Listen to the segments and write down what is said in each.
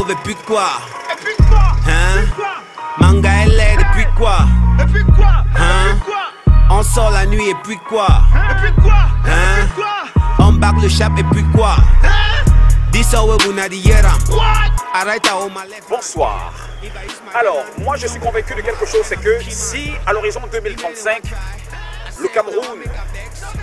Et puis quoi? Hein? Manga LA, et puis quoi? Hein? On sort la nuit et puis quoi? Hein? On barque le chap et puis quoi? Bonsoir. Alors, moi je suis convaincu de quelque chose, c'est que si à l'horizon 2035, le Cameroun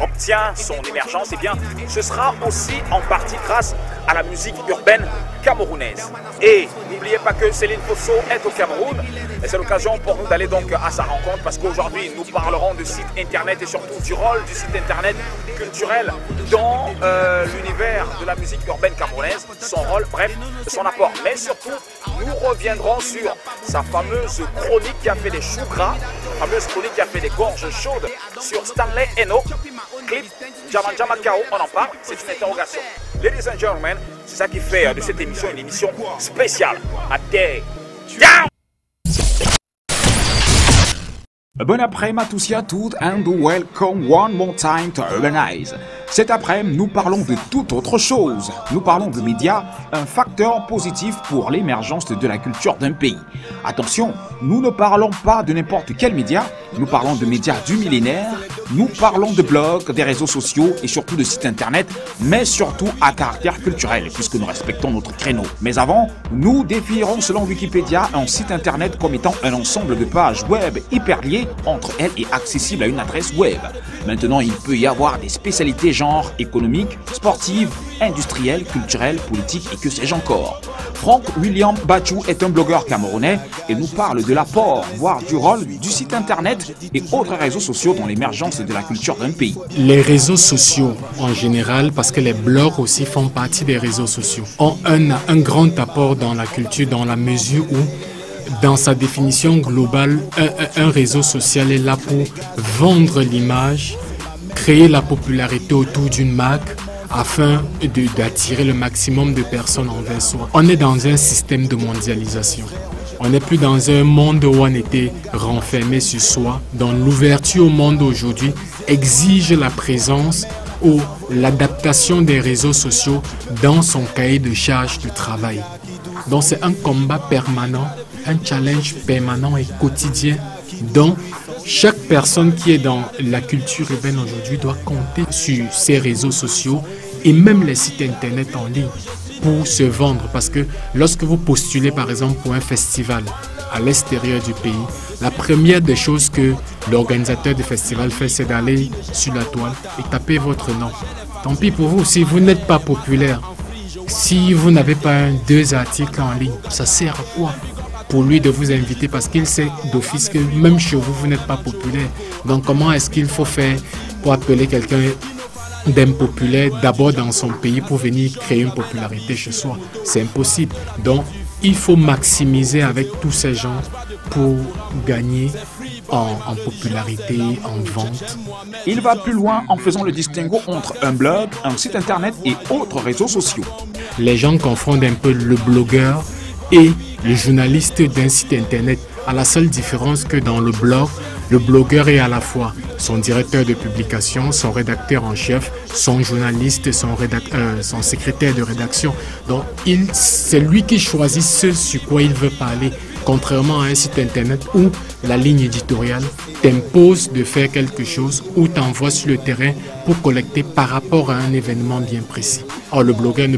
obtient son émergence, eh bien, ce sera aussi en partie grâce à la musique urbaine camerounaise. Et n'oubliez pas que Céline Fosso est au Cameroun et c'est l'occasion pour nous d'aller donc à sa rencontre parce qu'aujourd'hui nous parlerons de site internet et surtout du rôle du site internet culturel dans l'univers de la musique urbaine camerounaise, son rôle, bref, son apport. Mais surtout, nous reviendrons sur sa fameuse chronique qui a fait des choux gras, la fameuse chronique qui a fait des gorges chaudes sur Stanley Eno, clip Jama Kao, on en parle, c'est une interrogation. Ladies and gentlemen, c'est ça qui fait de cette émission une émission spéciale. Ciao! Bon après-midi à tous et à toutes and welcome one more time to Urbanize. Cet après-midi, nous parlons de toute autre chose. Nous parlons de médias, un facteur positif pour l'émergence de la culture d'un pays. Attention, nous ne parlons pas de n'importe quel média, nous parlons de médias du millénaire, nous parlons de blogs, des réseaux sociaux et surtout de sites internet, mais surtout à caractère culturel, puisque nous respectons notre créneau. Mais avant, nous définirons selon Wikipédia un site internet comme étant un ensemble de pages web hyper liées entre elles et accessibles à une adresse web. Maintenant, il peut y avoir des spécialités genre économiques, sportives, industrielles, culturelles, politiques et que sais-je encore. Frank William Bachou est un blogueur camerounais et nous parle de l'apport, voire du rôle du site internet et autres réseaux sociaux dans l'émergence de la culture d'un pays. Les réseaux sociaux en général, parce que les blogs aussi font partie des réseaux sociaux, ont un grand apport dans la culture dans la mesure où dans sa définition globale, un réseau social est là pour vendre l'image, créer la popularité autour d'une marque afin d'attirer le maximum de personnes envers soi. On est dans un système de mondialisation. On n'est plus dans un monde où on était renfermé sur soi. Donc l'ouverture au monde aujourd'hui exige la présence ou l'adaptation des réseaux sociaux dans son cahier de charge de travail. Donc c'est un combat permanent, un challenge permanent et quotidien dont chaque personne qui est dans la culture urbaine aujourd'hui doit compter sur ces réseaux sociaux et même les sites internet en ligne pour se vendre. Parce que lorsque vous postulez par exemple pour un festival à l'extérieur du pays, la première des choses que l'organisateur du festival fait, c'est d'aller sur la toile et taper votre nom. Tant pis pour vous, si vous n'êtes pas populaire, si vous n'avez pas deux articles en ligne, ça sert à quoi pour lui de vous inviter parce qu'il sait d'office que même chez vous, vous n'êtes pas populaire. Donc comment est-ce qu'il faut faire pour appeler quelqu'un d'impopulaire d'abord dans son pays pour venir créer une popularité chez soi? C'est impossible. Donc il faut maximiser avec tous ces gens pour gagner en popularité, en vente. Il va plus loin en faisant le distinguo entre un blog, un site internet et autres réseaux sociaux. Les gens confondent un peu le blogueur et le journaliste d'un site internet, à la seule différence que dans le blog, le blogueur est à la fois son directeur de publication, son rédacteur en chef, son journaliste, son secrétaire de rédaction. Donc c'est lui qui choisit ce sur quoi il veut parler. Contrairement à un site internet où la ligne éditoriale t'impose de faire quelque chose ou t'envoie sur le terrain pour collecter par rapport à un événement bien précis. Or, le blogueur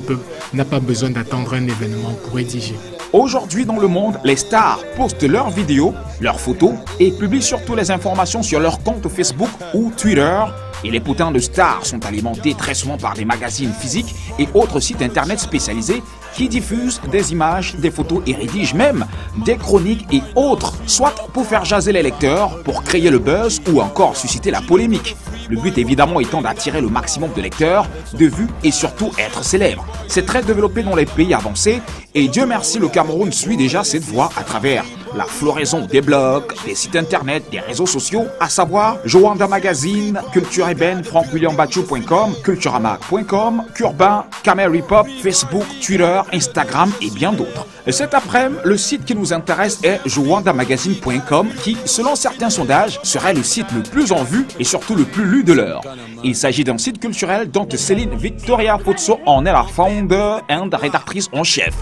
n'a pas besoin d'attendre un événement pour rédiger. Aujourd'hui dans le monde, les stars postent leurs vidéos, leurs photos et publient surtout les informations sur leur compte Facebook ou Twitter et les potins de stars sont alimentés très souvent par des magazines physiques et autres sites internet spécialisés qui diffusent des images, des photos et rédigent même des chroniques et autres, soit pour faire jaser les lecteurs, pour créer le buzz ou encore susciter la polémique. Le but évidemment étant d'attirer le maximum de lecteurs, de vues et surtout être célèbre. C'est très développé dans les pays avancés et Dieu merci le Cameroun suit déjà cette voie à travers la floraison des blogs, des sites internet, des réseaux sociaux, à savoir Joanda Magazine, Culture Eben, FrankWilliamBachou.com, Culturamag.com, Curbain, Camera Pop, Facebook, Twitter, Instagram et bien d'autres. Cet après-midi, le site qui nous intéresse est JoandaMagazine.com qui, selon certains sondages, serait le site le plus en vue et surtout le plus lu de l'heure. Il s'agit d'un site culturel dont Céline Victoria Fotso en est la founder et rédactrice en chef.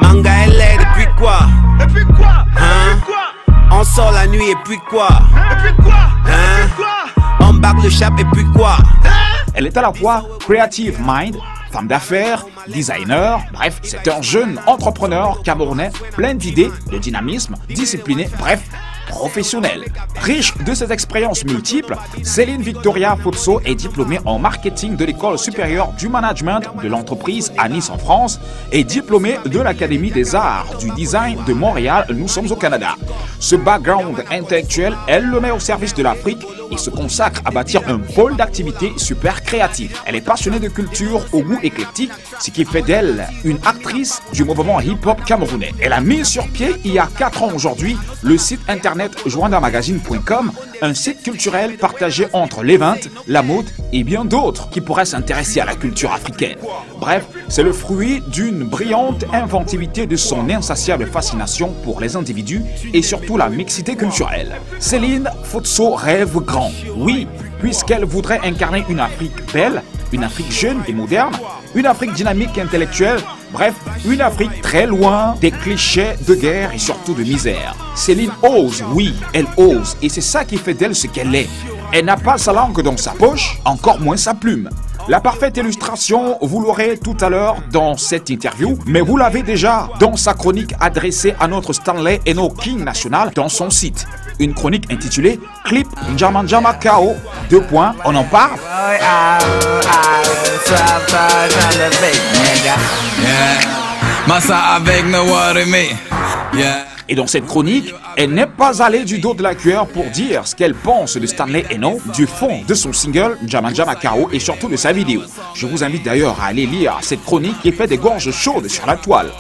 Manga LA depuis quoi? Depuis quoi? Hein? On sort la nuit et puis quoi? Et puis quoi? Hein? Et puis quoi? On barre le chap et puis quoi? Elle est à la fois creative mind, femme d'affaires, designer, bref, c'est un jeune entrepreneur camerounais plein d'idées, de dynamisme, discipliné, bref, professionnel. Riche de ses expériences multiples, Céline Victoria Fotso est diplômée en marketing de l'École supérieure du management de l'entreprise à Nice en France et diplômée de l'Académie des arts du design de Montréal, nous sommes au Canada. Ce background intellectuel, elle le met au service de l'Afrique et se consacre à bâtir un pôle d'activité super créatif. Elle est passionnée de culture au goût éclectique, ce qui fait d'elle une actrice du mouvement hip-hop camerounais. Elle a mis sur pied, il y a 4 ans aujourd'hui, le site internet JoandaMagazine.com, un site culturel partagé entre les ventes, la mode et bien d'autres qui pourraient s'intéresser à la culture africaine. Bref, c'est le fruit d'une brillante inventivité de son insatiable fascination pour les individus et surtout la mixité culturelle. Céline Fotso rêve grand, oui, puisqu'elle voudrait incarner une Afrique belle, une Afrique jeune et moderne, une Afrique dynamique et intellectuelle, bref, une Afrique très loin des clichés de guerre et surtout de misère. Céline ose, oui, elle ose, et c'est ça qui fait d'elle ce qu'elle est. Elle n'a pas sa langue dans sa poche, encore moins sa plume. La parfaite illustration, vous l'aurez tout à l'heure dans cette interview, mais vous l'avez déjà dans sa chronique adressée à notre Stanley Eno King national dans son site. Une chronique intitulée Clip Njama Njama Kao, 2 points, on en parle. Et dans cette chronique, elle n'est pas allée du dos de la cuillère pour dire ce qu'elle pense de Stanley Eno, du fond de son single Njama Njama Kao et surtout de sa vidéo. Je vous invite d'ailleurs à aller lire cette chronique qui fait des gorges chaudes sur la toile.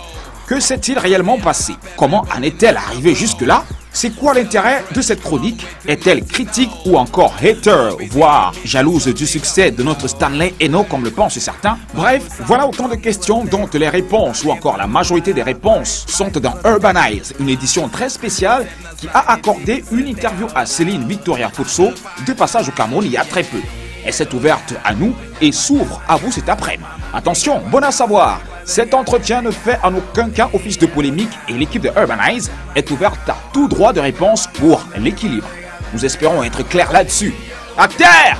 Que s'est-il réellement passé? Comment en est-elle arrivée jusque-là? C'est quoi l'intérêt de cette chronique? Est-elle critique ou encore hater, voire jalouse du succès de notre Stanley Eno comme le pensent certains? Bref, voilà autant de questions dont les réponses ou encore la majorité des réponses sont dans Urbanize, une édition très spéciale qui a accordé une interview à Céline Victoria Fotso de passage au Cameroun il y a très peu. Elle s'est ouverte à nous et s'ouvre à vous cet après-midi. Attention, bon à savoir, cet entretien ne fait en aucun cas office de polémique et l'équipe de Urbanize est ouverte à tout droit de réponse pour l'équilibre. Nous espérons être clairs là-dessus. À terre!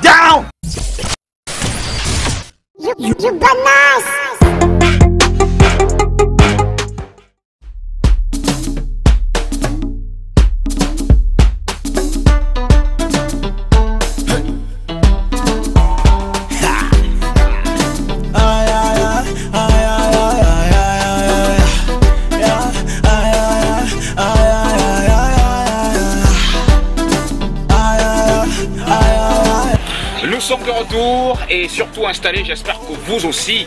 Down! Nous sommes de retour et surtout installés, j'espère que vous aussi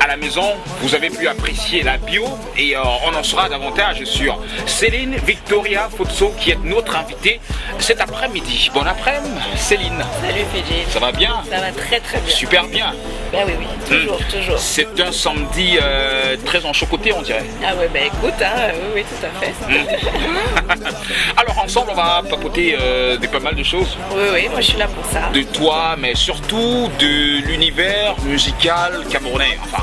à la maison vous avez pu apprécier la bio et on en saura davantage sur Céline Victoria Fotso qui est notre invitée cet après-midi. Bon après-midi Céline. Salut Fidji. Ça va bien? Ça va très très bien. Super bien. Ben oui, oui, toujours, toujours. C'est un samedi très enchocoté on dirait. Ah ouais, ben écoute, hein, oui, tout à fait. Alors ensemble on va papoter de pas mal de choses. Oui, oui, moi je suis là pour ça. De toi, mais surtout de l'univers musical camerounais, enfin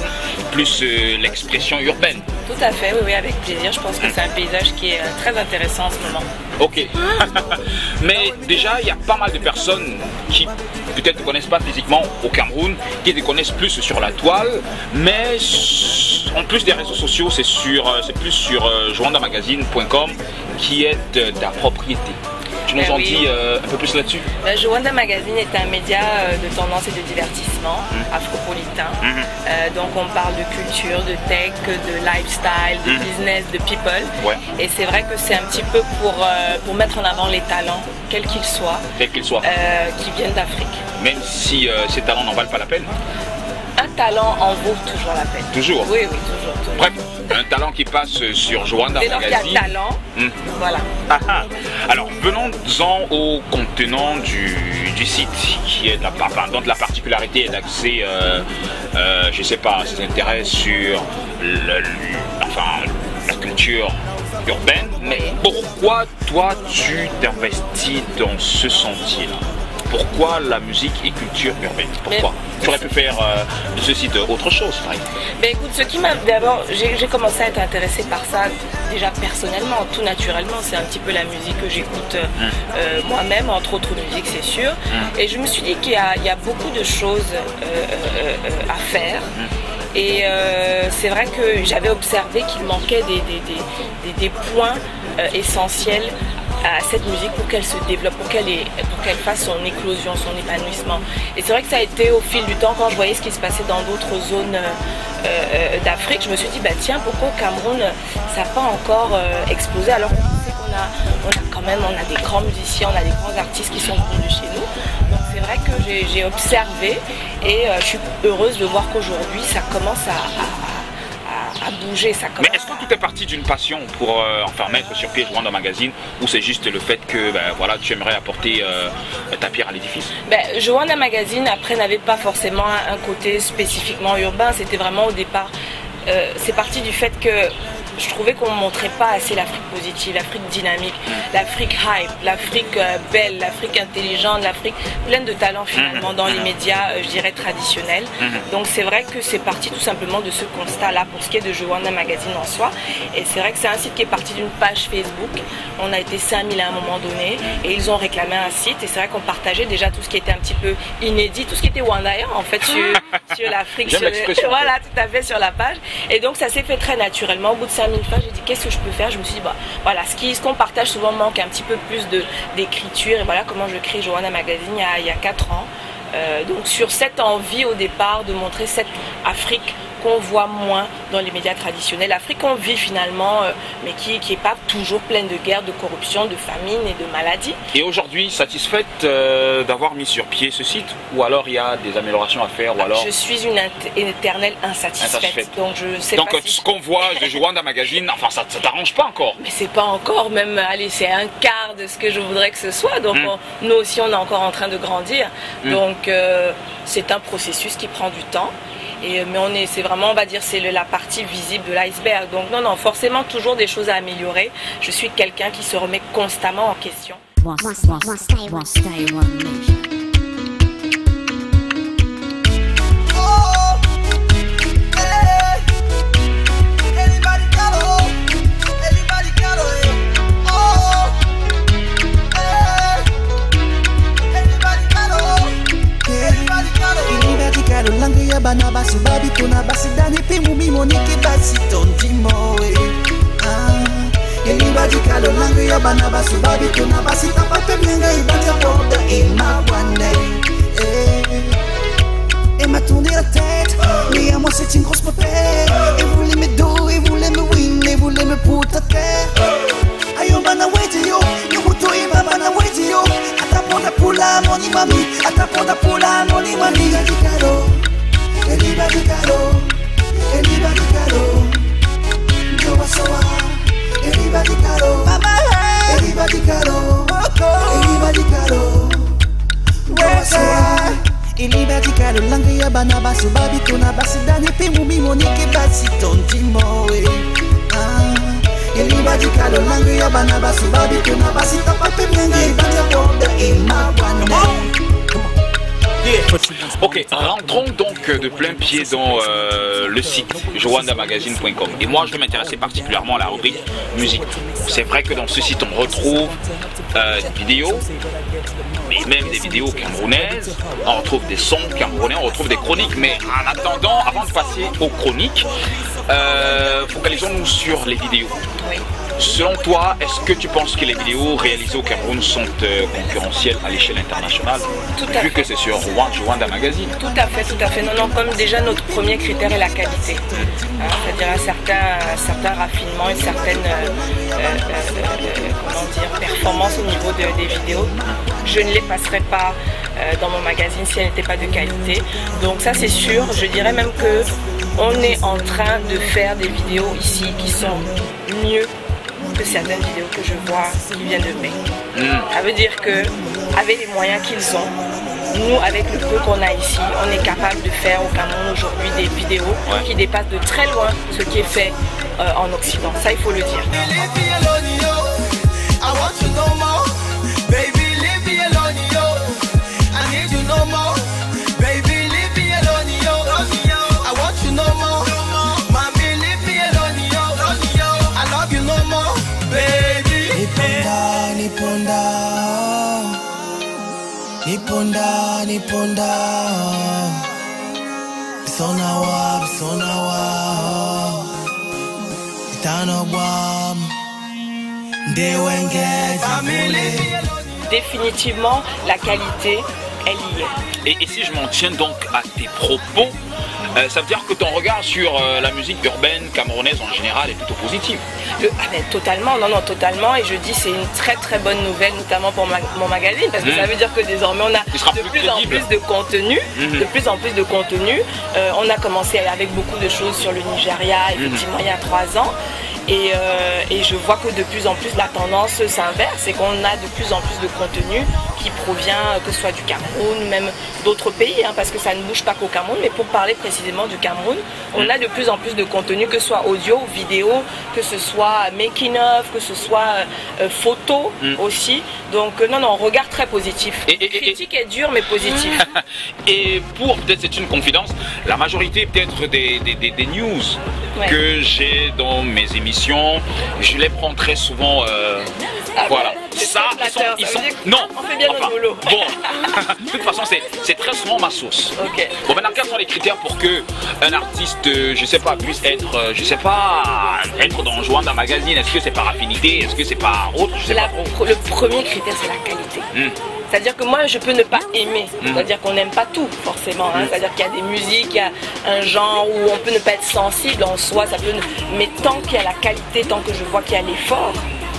plus l'expression urbaine. Tout à fait, oui, oui, avec plaisir. Je pense que c'est un paysage qui est très intéressant en ce moment. Ok. Mais déjà, il y a pas mal de personnes qui peut-être ne connaissent pas physiquement au Cameroun, qui les connaissent plus sur la toile, mais en plus des réseaux sociaux, c'est plus sur JoandaMagazine.com qui est ta propriété. Tu nous en dis un peu plus là-dessus? Joanda Magazine est un média de tendance et de divertissement afropolitain. Donc on parle de culture, de tech, de lifestyle, de business, de people. Ouais. Et c'est vrai que c'est un petit peu pour mettre en avant les talents, quels qu'ils soient, qui viennent d'Afrique. Même si ces talents n'en valent pas la peine? Un talent en vaut toujours la peine. Toujours? Oui, oui, toujours. Bref, un talent qui passe sur Joanda Magazine. Dès lors qu'il y a talent, voilà. Alors, venons-en au contenant du site, qui est de la particularité d'accès, je ne sais pas, ses intérêts sur la culture urbaine. Mais pourquoi toi tu t'investis dans ce sentier-là? Pourquoi la musique et culture urbaine? Pourquoi? Tu aurais pu faire de ce site autre chose, par exemple. Ben écoute, ce qui m'a d'abord, j'ai commencé à être intéressée par ça déjà personnellement, tout naturellement. C'est un petit peu la musique que j'écoute moi-même, entre autres musiques, c'est sûr. Et je me suis dit qu'il y a beaucoup de choses à faire. Et c'est vrai que j'avais observé qu'il manquait des points essentiels à cette musique pour qu'elle se développe, pour qu'elle fasse son éclosion, son épanouissement. Et c'est vrai que ça a été au fil du temps, quand je voyais ce qui se passait dans d'autres zones d'Afrique, je me suis dit, bah tiens, pourquoi au Cameroun, ça n'a pas encore explosé, alors qu'on sait qu'on a des grands musiciens, on a des grands artistes qui sont venus de chez nous. Donc c'est vrai que j'ai observé et je suis heureuse de voir qu'aujourd'hui, ça commence à bouger. Mais est-ce que tout est parti d'une passion pour mettre sur pied Joanda Magazine, ou c'est juste le fait que tu aimerais apporter ta pierre à l'édifice? Joanda Magazine après n'avait pas forcément un côté spécifiquement urbain, c'était vraiment au départ, c'est parti du fait que je trouvais qu'on ne montrait pas assez l'Afrique positive, l'Afrique dynamique, l'Afrique hype, l'Afrique belle, l'Afrique intelligente, l'Afrique pleine de talents finalement dans les médias, je dirais, traditionnels. Donc c'est vrai que c'est parti tout simplement de ce constat-là pour ce qui est de Joanda Magazine en soi. Et c'est vrai que c'est un site qui est parti d'une page Facebook. On a été 5000 à un moment donné et ils ont réclamé un site. Et c'est vrai qu'on partageait déjà tout ce qui était un petit peu inédit, tout ce qui était Wandaya en fait sur l'Afrique. Voilà, tout à fait, sur la page. Et donc ça s'est fait très naturellement. Au bout de 5000 fois, j'ai dit qu'est-ce que je peux faire. Je me suis dit voilà, ce qu'on partage souvent manque un petit peu plus d'écriture, et voilà comment je crée Joanda Magazine il y a 4 ans. Donc sur cette envie au départ de montrer cette Afrique qu'on voit moins dans les médias traditionnels, l'Afrique qu'on vit finalement, mais qui n'est pas toujours pleine de guerres, de corruption, de famine et de maladies. Et aujourd'hui, satisfaite d'avoir mis sur pied ce site, ou alors il y a des améliorations à faire, ou alors... Je suis une éternelle insatisfaite. Donc je sais donc pas ce qu'on voit de Joanda Magazine, ça t'arrange pas encore? Mais c'est pas encore, même, allez, c'est un quart de ce que je voudrais que ce soit. Donc nous aussi, on est encore en train de grandir. Donc c'est un processus qui prend du temps. Mais c'est vraiment, on va dire, c'est la partie visible de l'iceberg. Donc non, forcément toujours des choses à améliorer. Je suis quelqu'un qui se remet constamment en question. Langue ya bana basi babi tona basi dani pe mumi monike basi tondimo eli badi kalo langue ya bana basi babi tona basi tapate mlenga ibata borda et ma wande et m'a tourné la tête mais à moi c'est une grosse popée et voulait me do et voulait me win et voulait me poutre à terre ayo bana wait yo muto ima bana wait yo ataponda pula moni mami ataponda pula moni mami gadikalo anybody caro yo wasawa anybody caro mama anybody caro anybody caro yo wasawa anybody caro langue ya bana basu babi tona basi dani pe mumi monike basi tondimo anybody caro langue ya bana basu babi tona basi tapate mlenga ibata borda ima bwana. Ok, rentrons donc de plein pied dans le site joandamagazine.com. Et moi, je vais m'intéresser particulièrement à la rubrique musique. C'est vrai que dans ce site, on retrouve des vidéos, mais même des vidéos camerounaises. On retrouve des sons camerounais, on retrouve des chroniques. Mais en attendant, avant de passer aux chroniques, focalisons-nous sur les vidéos. Oui. selon toi, est-ce que tu penses que les vidéos réalisées au Cameroun sont concurrentielles à l'échelle internationale? Tout à vu fait. que c'est sur Rwanda Magazine. Tout à fait, tout à fait. Non, non, comme déjà notre premier critère est la qualité. Hein, c'est-à-dire un certain raffinement, une certaine comment dire, performance au niveau des vidéos. Je ne les passerai pas dans mon magazine si elles n'étaient pas de qualité. Donc ça c'est sûr, je dirais même que on est en train de faire des vidéos ici qui sont mieux que certaines vidéos que je vois qui viennent de mai. Ça veut dire que avec les moyens qu'ils ont, nous avec le peu qu'on a ici, on est capable de faire au Cameroun aujourd'hui des vidéos qui dépassent de très loin ce qui est fait en Occident. Ça il faut le dire. Niponda, Niponda, Bisonawa, Itanobwam, Ndewenge, Définitivement, la qualité, elle y est. Et si je m'en tiens donc à tes propos, ça veut dire que ton regard sur la musique urbaine camerounaise en général est plutôt positif. Totalement, non, totalement. Et je dis c'est une très très bonne nouvelle, notamment pour mon magazine, parce que ça veut dire que désormais on a de plus en plus de contenu. De plus en plus de contenu. On a commencé avec beaucoup de choses sur le Nigeria, effectivement, il y a 3 ans. Et je vois que de plus en plus la tendance s'inverse et qu'on a de plus en plus de contenu qui provient que ce soit du Cameroun, même d'autres pays, hein, parce que ça ne bouge pas qu'au Cameroun, mais pour parler précisément du Cameroun, on a de plus en plus de contenu, que ce soit audio, vidéo, que ce soit making of, que ce soit photo aussi. Donc non, on regarde très positif. Critique est dure mais positif. Et pour, peut-être c'est une confidence, la majorité peut-être des news que j'ai dans mes émissions, je les prends très souvent. Voilà. Ça, ils sont. Non. On fait bien notre boulot. Bon. De toute façon, c'est très souvent ma source. Ok. Bon, maintenant, quels sont les critères pour que un artiste, je sais pas, puisse être, je sais pas, être dans Rwanda Magazine? Est-ce que c'est par affinité? Est-ce que c'est par autre? Je sais pas trop. Le premier critère, c'est la qualité. C'est-à-dire que moi, je peux ne pas aimer. C'est-à-dire qu'on n'aime pas tout, forcément. Hein. C'est-à-dire qu'il y a des musiques, il y a un genre où on peut ne pas être sensible en soi. Mais tant qu'il y a la qualité, tant que je vois qu'il y a l'effort,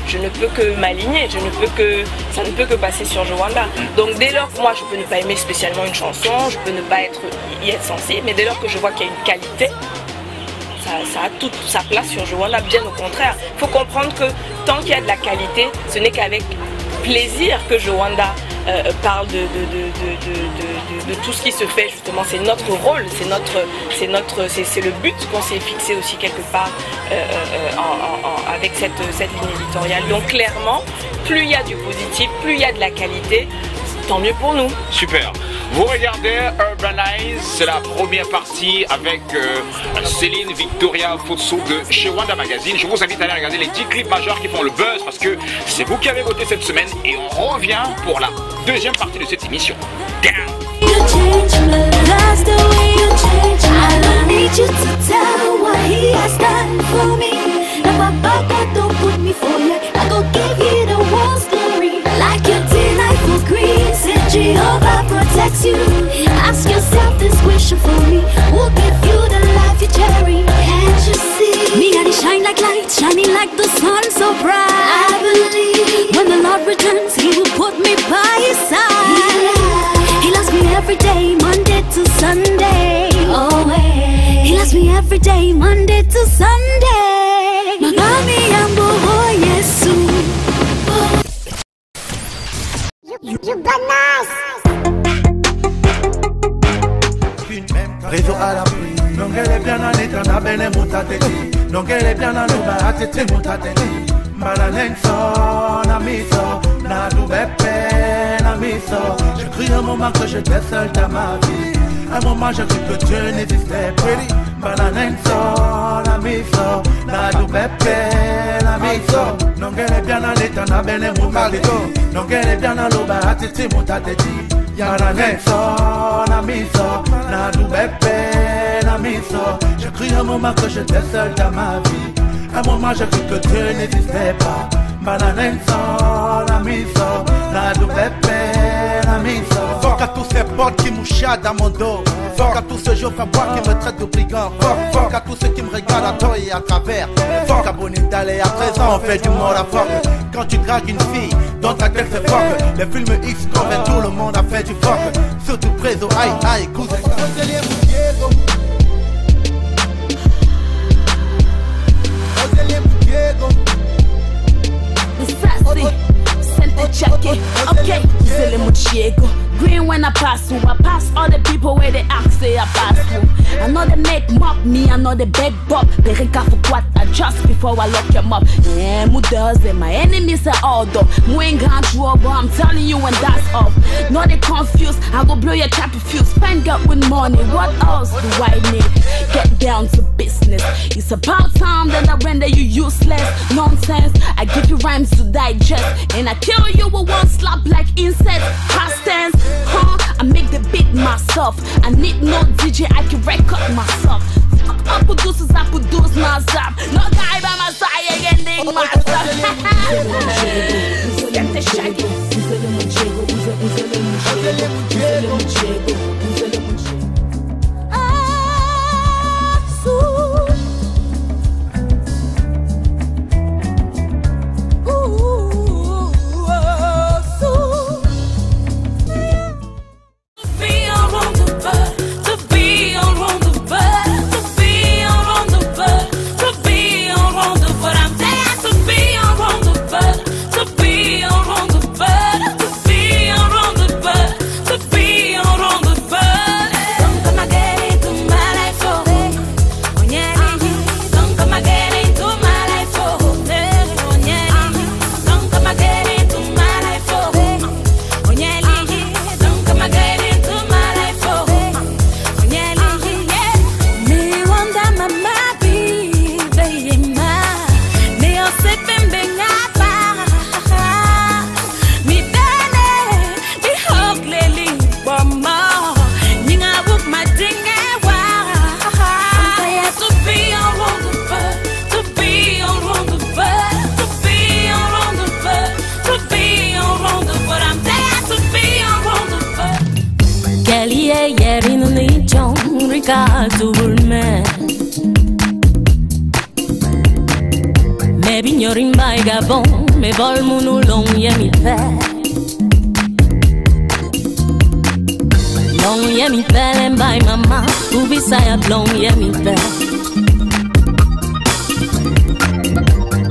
je ne peux que m'aligner, ça ne peut que passer sur Rwanda. Donc dès lors que moi je peux ne pas aimer spécialement une chanson, je peux ne pas y être sensible, mais dès lors que je vois qu'il y a une qualité, ça a toute sa place sur Rwanda, bien au contraire. Il faut comprendre que tant qu'il y a de la qualité, ce n'est qu'avec plaisir que Rwanda parle de tout ce qui se fait justement. C'est notre rôle, c'est le but qu'on s'est fixé aussi quelque part avec cette ligne éditoriale. Donc clairement, plus il y a du positif, plus il y a de la qualité, tant mieux pour nous. Super. Vous regardez Urbanize, c'est la première partie avec Céline Victoria Fosso de chez Rwanda Magazine. Je vous invite à aller regarder les 10 clips majeurs qui font le buzz parce que c'est vous qui avez voté cette semaine et on revient pour la deuxième partie de cette émission. Jehovah protects you. Ask yourself this question for me: who give you the life you cherry? Can't you see? Me and it shine like light, shining like the sun so bright. I believe when the Lord returns, He will put me by His side. He loves me every day, Monday to Sunday. Always. He loves me every day, Monday to Sunday. Magami ambo Yesu. You bananas. Réseau à la pluie, non qu'elle est bien en état, n'a belle moutateli. Non qu'elle est bien en oba, a tete moutateli. Malanenso, na miso, na doubepe, na miso. Je crie un moment que j'étais seul dans ma vie. Un moment je crie que Dieu n'existait plus. Malanenso, na miso, na doubepe, na miso. Non qu'elle est bien en état, n'a belle moutateli. Non qu'elle est bien en oba, a tete moutateli. Malanenso, na miso, na doubepe, na miso. Je crie un moment que j'étais seul dans ma vie. Un moment j'ai cru que Dieu n'existait pas. Bananenso, la miso, la double peine, la miso. Fuck à tous ces potes qui mouchadent dans mon dos. Fuck à tous ceux jours à boire qui me traitent de brigand. Fuck à tous ceux qui me regardent à tort et à travers. Fuck à Bonita et à présent on fait du mort à fuck. Quand tu dragues une fille, dans ta tête c'est fuck. Les films X convainc tout le monde a fait du fuck. Surtout préso, aïe aïe, cousin. Okay, Zele Muchiego. Green when I pass through, I pass all the people where they ask say I pass through. I know they make mock me, I know they beg Bob. They careful what I just before I lock them up. Yeah, mu does it, my enemies are all though. Mu ain't gone through, but I'm telling you when that's off. No they confused, I go blow your trap fuse. Find out with money, what else do I need? Get down to business. It's about time that I render you useless. Nonsense, I give you rhymes to digest, and I kill you with one slap like insect. Past tense, huh? I make the beat myself. I need no DJ, I can record myself. I produce myself. No guy by my side again, myself. Get the shaggy. Gabon, me vol mon long yemi pe. Long yemi pe and by mama, who beside long yemi pe.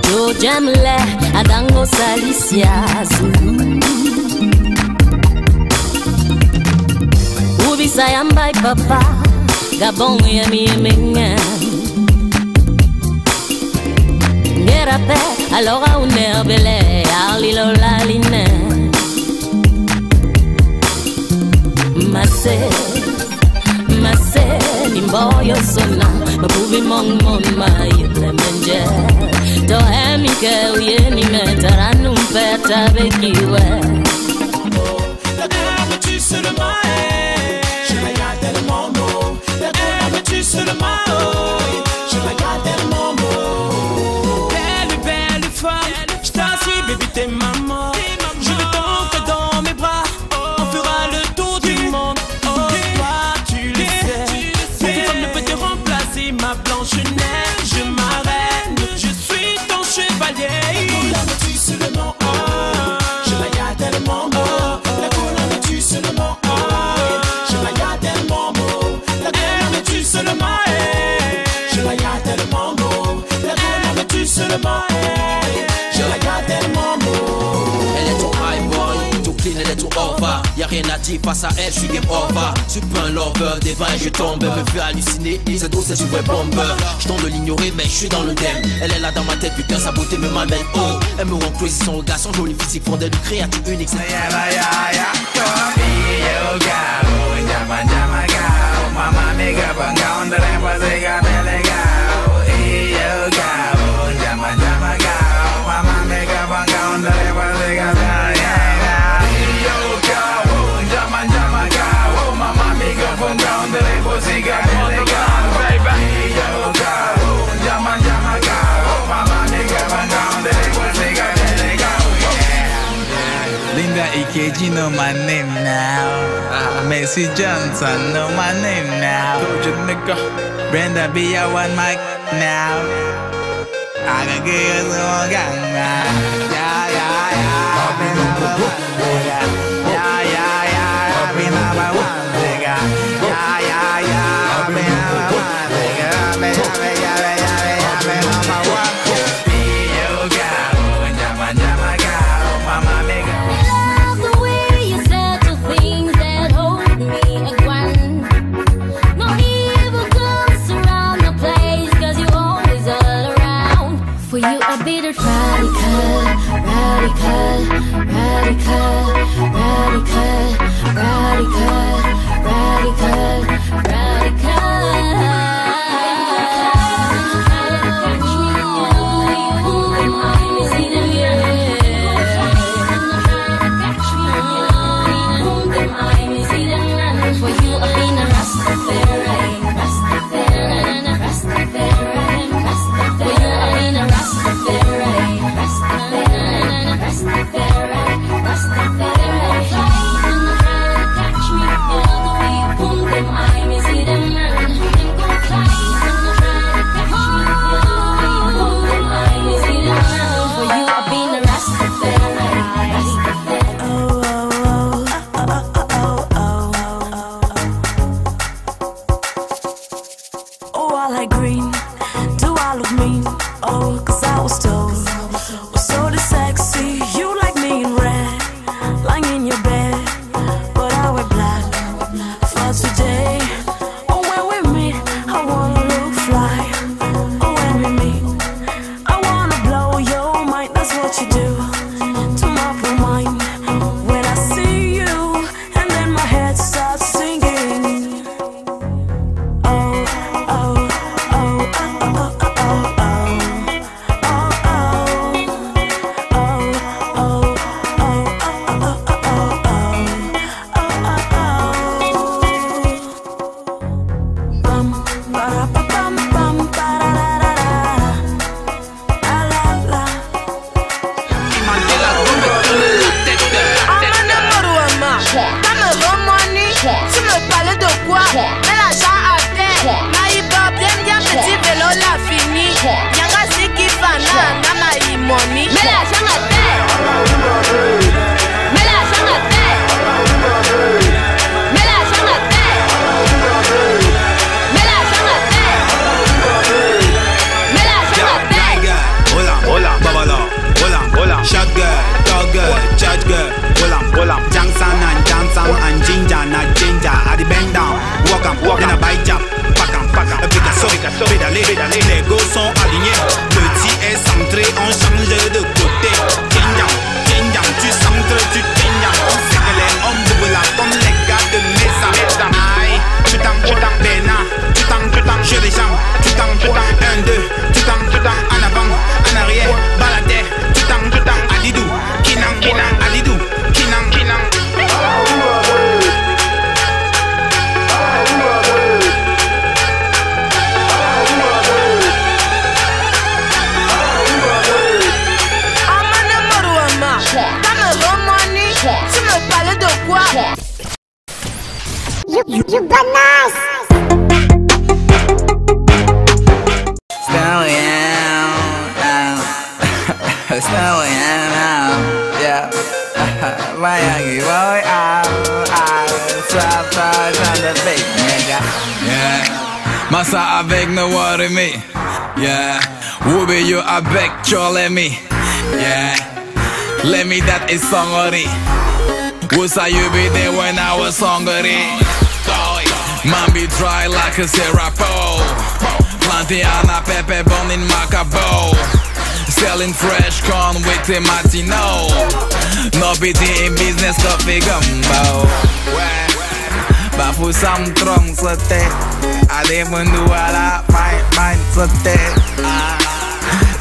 Jo jamle adango salisia zulu. Who beside by papa, Gabon yemi mengen. Alors à une herbelé, Arlilo la line. Masse, nimboyo sona, ma bubi mong ma yule menje. To hemi ke uye ni metara numpeta bekiwe. La dame tu sur le maé, je la garde tellement beau. La dame tu sur le maé, je la garde tellement beau. Je t'assuis, baby, t'es maman. Je veux t'entrer dans mes bras. On fera le tour du monde. Oh, toi, tu le sais. Toute femme ne peut te remplacer. Ma blanche-neige, je m'arrête. Je suis ton chevalier. La couleur me tue seulement. Je la garde tellement beau. La couleur me tue seulement. Je la garde tellement beau. La couleur me tue seulement. Je la garde tellement beau. La couleur me tue seulement. Elle est tout over, y'a rien à dire face à elle, je suis game over. Je suis pas un lover, des vins et je tombe. Elle me fait halluciner, c'est trop, c'est une vraie bombe. Je tente de l'ignorer, mais je suis dans le thème. Elle est là dans ma tête, putain, sa beauté me m'amène haut. Elle me rend crazy, son regard, son joli physique font d'elle une créature unique. But you know my name now. Macy Johnson know my name now. Brenda be your one mic now. I can get you some gang now. Yeah, yeah, yeah. I've been number one, nigga. Yeah, yeah, yeah. I've been number one, nigga. Yeah, yeah, yeah. I've been number one, nigga. I've been number one. For you I'll be the radical, radical, radical, radical, radical, radical, radical. For you I'll be the Rastafari, Rastafari, Rastafari, Rastafari. Oh, I like green. Do I look mean? Oh, 'cause I was told. Was so sexy. You like me in red, lying in your bed, but I wear black for today. Oh, when we meet, I wanna look fly. Oh, when we meet, I wanna blow your mind. That's what you do to my poor mind. When I see you, and then my head starts singing. Oh, oh, oh, oh, oh, oh, oh. Tu me parlais de quoi? Mais l'argent à terre. Maïbob, j'aime bien petit vélo, la fini. Yanga si qui fana, na maïmoni. Mais l'argent à terre. Mais l'argent à terre. Mais l'argent à terre. Mais l'argent à terre. Mais l'argent à terre. Hola, hola, babala, hola, hola. Shot girl, dog girl, judge girl, hola, hola. Johnson and ginger, not ginger. I the bend down, walk in a bike jump, pack em, Picasso, pédalé, les go sont alignés. Petit est centré, on change de côté. Ginger, tu centres, tu ginger. On sait que les hommes de là comme les gars de Mesa. Aïe, tu t'en, Bena, tu t'en, je les jambes, tu t'en, 1, 2, tu t'en, en avant, en arrière, baladé, tu t'en, Alidou, Kinang, Alidou, Kinang. Tu me parlais de quoi? You bananas! Yeah. Miami boy, trap on the big nigga. Yeah. Massa avec no worry me. Yeah. Who be you avec chole me? Yeah. Let me that is songori. Who saw you be there when I was hungry? Man be dry like a serapo. Plantiana pepe bone in Macabo. Selling fresh corn with the Martino. No BT in business coffee gumbo. Bafu sam trong sate. Ade mundu ala fine sate.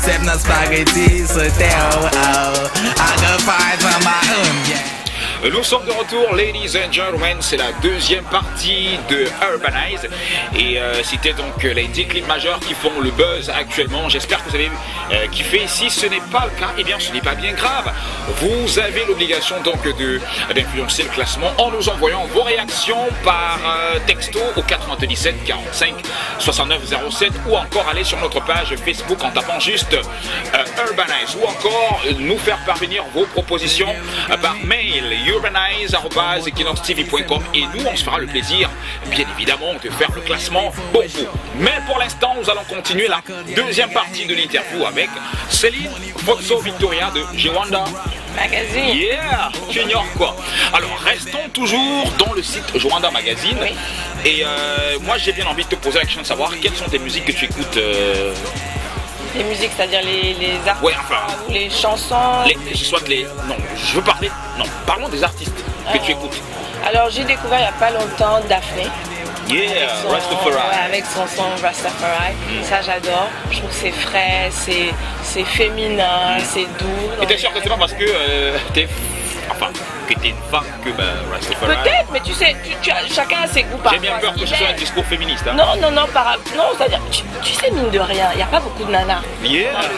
Sep na spaghetti sate. Oh, I can find for my own, yeah. Nous sommes de retour, ladies and gentlemen, c'est la deuxième partie de Urbanize et c'était donc les 10 clips majeurs qui font le buzz actuellement. J'espère que vous avez kiffé. Si ce n'est pas le cas, eh bien ce n'est pas bien grave. Vous avez l'obligation donc d'influencer le classement en nous envoyant vos réactions par texto au 97 45 69 07 ou encore aller sur notre page Facebook en tapant juste Urbanize ou encore nous faire parvenir vos propositions par mail urbanize@equinoxtv.com et nous on se fera le plaisir bien évidemment de faire le classement pour vous. Mais pour l'instant nous allons continuer la deuxième partie de l'interview avec Céline Foxo Victoria de Jwanda Magazine. Yeah, j'ignore quoi. Alors restons toujours dans le site Jwanda Magazine. Oui. Et moi j'ai bien envie de te poser la question de savoir quelles sont tes musiques que tu écoutes. Les musiques, c'est-à-dire les artistes, ouais, enfin, ou les chansons. Non, je veux parler. Non, parlons des artistes que tu écoutes. Alors j'ai découvert il n'y a pas longtemps Daphné. Yeah, Rastafari. Ouais, avec son son Rastafari. Ça j'adore. Je trouve que c'est frais, c'est féminin, c'est doux. Et t'es sûr que c'est pas parce que t'es une femme que Rastafari. Peut-être, mais tu sais, chacun a ses goûts par J'ai bien peur que ce soit un discours féministe. Hein. Non, c'est-à-dire, tu sais, mine de rien, il n'y a pas beaucoup de nanas dans le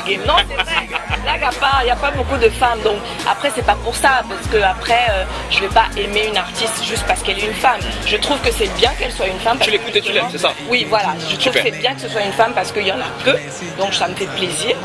game. Non, c'est vrai. Là, il n'y a pas beaucoup de femmes. Donc, après, c'est pas pour ça. Parce que, après, je vais pas aimer une artiste juste parce qu'elle est une femme. Je trouve que c'est bien qu'elle soit une femme. Tu l'écoutes et tu l'aimes, c'est ça? Oui, voilà. Je trouve que c'est bien que ce soit une femme parce qu'il y en a peu. Donc, ça me fait plaisir.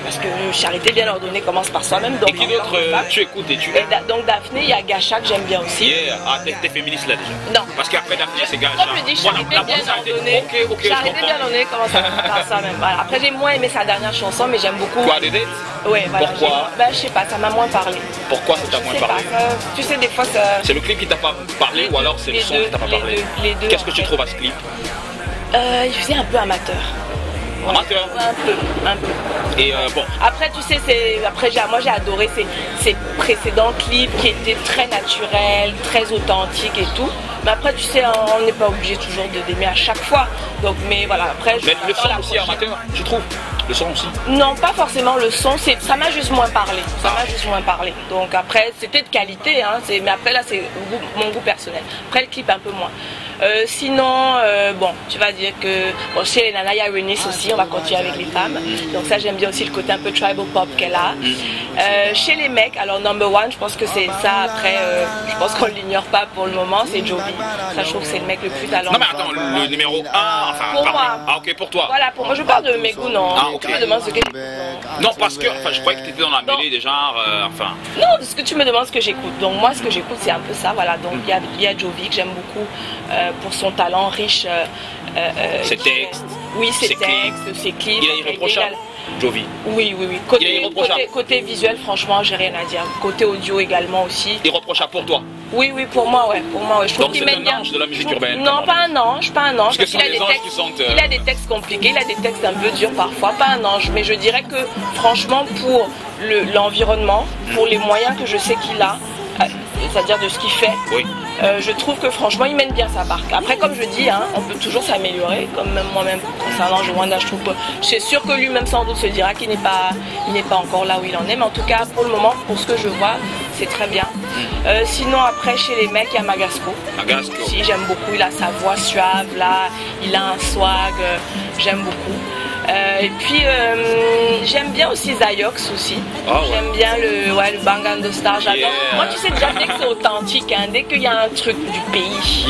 Parce que charité bien ordonnée commence par soi-même. Et qui d'autre tu écoutes et tu aimes? Donc, Daphné, il y a Gacha que j'aime bien aussi. Yeah, t'es féministe là déjà? Non. Parce qu'après Daphné, c'est Gacha. Moi, je dis charité bien ordonnée. Charité bien ordonnée commence par soi-même. Voilà. Après, j'ai moins aimé sa dernière chanson, mais j'aime beaucoup. Quoi, des dates? Oui, voilà. Pourquoi? Je sais pas, ça m'a moins parlé. Pourquoi ça t'a moins parlé? Tu sais, des fois, ça. C'est le clip qui t'a pas parlé ou alors c'est le son qui t'a pas parlé? Les deux. Qu'est-ce que tu trouves à ce clip? Il faisait un peu amateur. Amateur? Un peu. Et bon. Après, tu sais, moi j'ai adoré ces précédents clips qui étaient très naturels, très authentiques et tout. Mais après, tu sais, on n'est pas obligé toujours d'aimer à chaque fois. Donc, mais voilà, après. Mais le son aussi amateur, tu trouves? Le son aussi? Non, pas forcément le son, ça m'a juste moins parlé. Donc après, c'était de qualité, hein, mais après là, c'est mon goût personnel. Après, le clip un peu moins. Sinon, bon, tu vas dire que chez les nanas, il y a Renis aussi, on va continuer avec les femmes. Donc ça, j'aime bien aussi le côté un peu tribal pop qu'elle a. Chez les mecs, alors number one, je pense que c'est ça. Après, je pense qu'on ne l'ignore pas pour le moment, c'est Jovi. Ça, je trouve que c'est le mec le plus talentueux. Non mais attends, le numéro 1, enfin, pour moi. Ah ok, pour toi. Voilà, pour moi, je parle de mes goûts, non. Okay. Tu me demandes ce que j'écoute. Non, parce que je croyais que tu étais dans la mêlée des genres, enfin. Non, ce que tu me demandes ce que j'écoute. Donc moi, ce que j'écoute, c'est un peu ça, voilà. Donc il y a Jovi que j'aime beaucoup pour son talent riche. Ses textes. Oui, ses textes, ses clips. Il a irréprochable, Jovi. Oui. Côté visuel, franchement, j'ai rien à dire. Côté audio également aussi. Irréprochable pour toi? Oui, pour moi, ouais. Je trouve qu'il met bien. Ange de la musique urbaine. Non, pas un ange. Parce qu'il a des textes qui sont. Il a des textes compliqués, il a des textes un peu durs parfois. Pas un ange, mais je dirais que franchement, pour l'environnement, pour les moyens que je sais qu'il a, c'est-à-dire de ce qu'il fait. Oui. Je trouve que franchement il mène bien sa barque. Après, comme je dis, hein, on peut toujours s'améliorer. Comme même moi-même concernant Jwanda, je trouve que c'est sûr que lui-même sans doute se dira qu'il n'est pas encore là où il en est. Mais en tout cas, pour le moment, pour ce que je vois, c'est très bien. Sinon, après chez les mecs, il y a Magasco. Si, j'aime beaucoup. Il a sa voix suave là, il a un swag. J'aime beaucoup. Et puis j'aime bien aussi Zayox aussi. J'aime bien le Bangando Star. J'adore. Yeah. Moi, tu sais déjà dès que c'est authentique, hein, dès qu'il y a un truc du pays.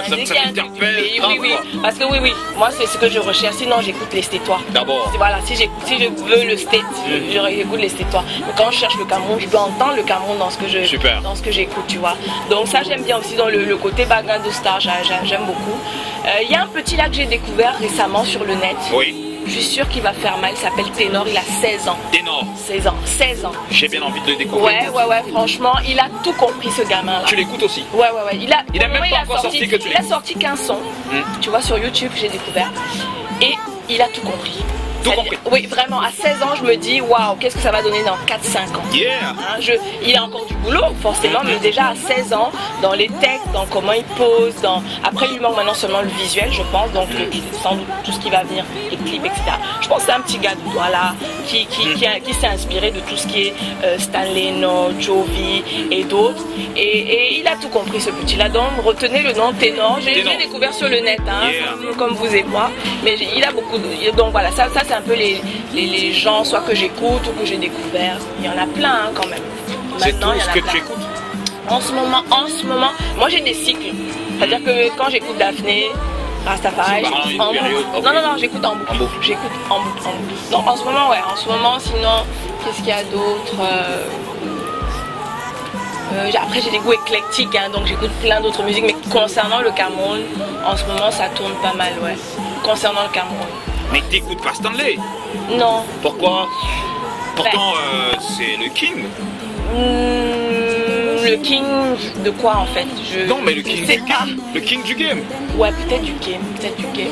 Ça m'interpelle. Oui. Parce que oui. Moi, c'est ce que je recherche. Sinon, j'écoute les Stétois. D'abord. Voilà. Si je veux le state, j'écoute les Stétois. Mais quand je cherche le Cameroun, je dois entendre le Cameroun dans ce que j'écoute, tu vois. Donc ça, j'aime bien aussi dans le côté Bangando Star. J'aime beaucoup. Il y a un petit là que j'ai découvert récemment sur le net. Oui. Je suis sûre qu'il va faire mal, il s'appelle Ténor, il a 16 ans. Ténor 16 ans. J'ai bien envie de le découvrir. Ouais, franchement, il a tout compris ce gamin là. Tu l'écoutes aussi? Ouais. Il a même pas encore sorti que tu l'écoutes. Il a sorti qu'un son, tu vois, sur YouTube, j'ai découvert. Et il a tout compris. Tout compris. Oui, vraiment, à 16 ans, je me dis, waouh, qu'est-ce que ça va donner dans 4-5 ans. Yeah. Hein, il a encore du boulot, forcément, mais déjà à 16 ans, dans les textes, dans comment il pose, après il lui manque maintenant seulement le visuel, je pense, donc sans doute tout ce qui va venir, les clips, etc. Je pense que c'est un petit gars de voilà, qui s'est inspiré de tout ce qui est Stanley No, Jovi et d'autres, et il a tout compris, ce petit-là. Donc retenez le nom Ténor. J'ai découvert sur le net, hein, comme vous et moi, mais il a beaucoup de... Donc voilà, ça c'est un peu les gens soit que j'écoute ou que j'ai découvert. Il y en a plein, hein, quand même. C'est tout ce que tu écoutes? En ce moment, moi j'ai des cycles. C'est-à-dire que quand j'écoute Daphné, Rastafari, j'écoute en boucle. Non, j'écoute en boucle. J'écoute en boucle. Donc en ce moment, ouais, sinon, qu'est-ce qu'il y a d'autre? Après j'ai des goûts éclectiques, hein, donc j'écoute plein d'autres musiques, mais concernant le Cameroun, en ce moment ça tourne pas mal, ouais. Concernant le Cameroun. Mais t'écoutes pas Stanley? Non. Pourquoi? Pourtant c'est le king. Le king de quoi en fait? Non mais le king du game. Le king du game. Ouais, peut-être du game.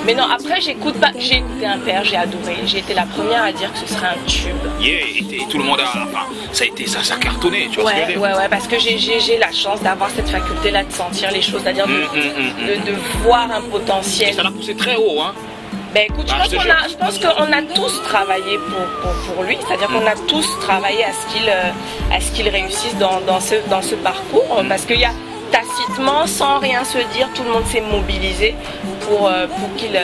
Mais non, après j'écoute pas. J'ai écouté un père, j'ai adoré. J'ai été la première à dire que ce serait un tube. Yeah, et tout le monde a. Enfin, ça a cartonné, tu vois ce que je veux dire? Ouais, parce que j'ai la chance d'avoir cette faculté-là de sentir les choses, c'est-à-dire de voir un potentiel. Et ça l'a poussé très haut, hein? Ben écoute, je pense qu'on a tous travaillé pour lui, c'est-à-dire qu'on a tous travaillé à ce qu'il réussisse dans ce parcours, parce qu'il y a tacitement, sans rien se dire, tout le monde s'est mobilisé pour qu'il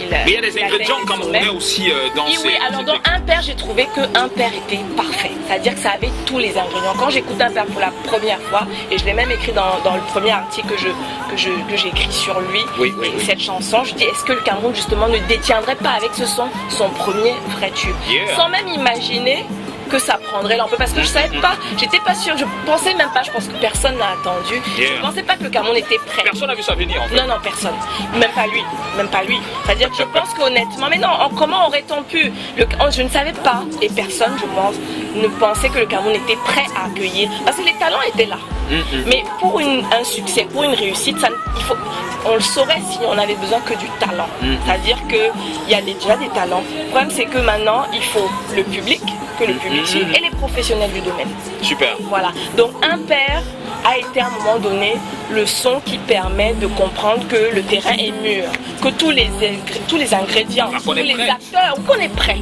mais il y a des ingrédients camerounais aussi dans ces... Oui, alors dans Un Père, j'ai trouvé que Un Père était parfait. C'est-à-dire que ça avait tous les ingrédients. Quand j'écoute Un Père pour la première fois, et je l'ai même écrit dans le premier article que j'ai écrit sur lui, cette chanson, je dis, est-ce que le Cameroun justement ne détiendrait pas avec ce son son premier vrai tube, sans même imaginer que ça prendrait l'ampleur, parce que je savais pas, j'étais pas sûre, je pensais même pas, je pense que personne n'a attendu, je pensais pas que le Cameroun était prêt. Personne n'a vu ça venir en fait. Non, personne, même pas lui, c'est-à-dire que je pense qu'honnêtement, mais non, comment aurait-on pu, je ne savais pas, et personne, je pense, ne pensait que le Cameroun était prêt à accueillir, parce que les talents étaient là, mais pour un succès, pour une réussite, on le saurait si on avait besoin que du talent, c'est-à-dire qu'il y a déjà des talents, le problème c'est que maintenant, il faut le public, et les professionnels du domaine. Super. Voilà. Donc Un Père a été à un moment donné le son qui permet de comprendre que le terrain est mûr, que tous les ingrédients, tous les acteurs, qu'on est prêt.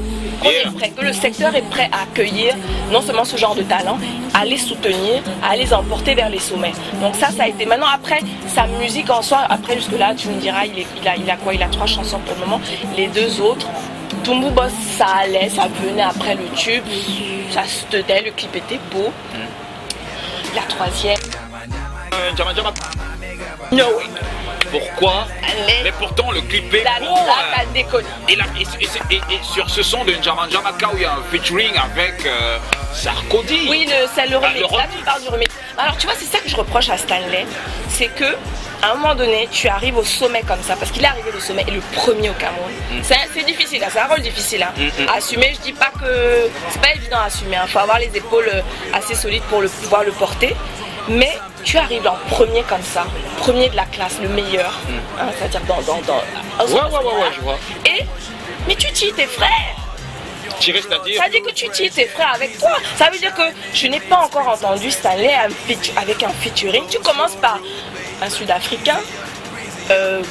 Que le secteur est prêt à accueillir non seulement ce genre de talent, à les soutenir, à les emporter vers les sommets. Donc ça a été. Maintenant après, sa musique en soi, après jusque là, tu me diras, il a quoi? Il a 3 chansons pour le moment. Les 2 autres, Tumbu Boss, ça allait, ça venait après le tube, ça se tenait, le clip était beau. La 3e. No way. Pourquoi? Mais pourtant le clip est beau. T'as déconné. Et sur ce son de Njama Njama Ka, il y a un featuring avec Sarkozy. Oui, c'est le remix. Là tu parles du remix. Alors tu vois, c'est ça que je reproche à Stanley, c'est que à un moment donné, tu arrives au sommet comme ça, parce qu'il est arrivé au sommet et le premier au Cameroun. C'est difficile, c'est un rôle difficile à assumer. Je dis pas que c'est pas évident à assumer, il faut avoir les épaules assez solides pour pouvoir le porter. Mais tu arrives en premier comme ça, premier de la classe, le meilleur, c'est-à-dire Ouais, je vois. Mais tu tues tes frères. Tirer, c'est-à-dire? Ça veut dire que tu tues tes frères avec toi. Ça veut dire que je n'ai pas encore entendu Stanley avec un featuring. Tu commences par un Sud-Africain,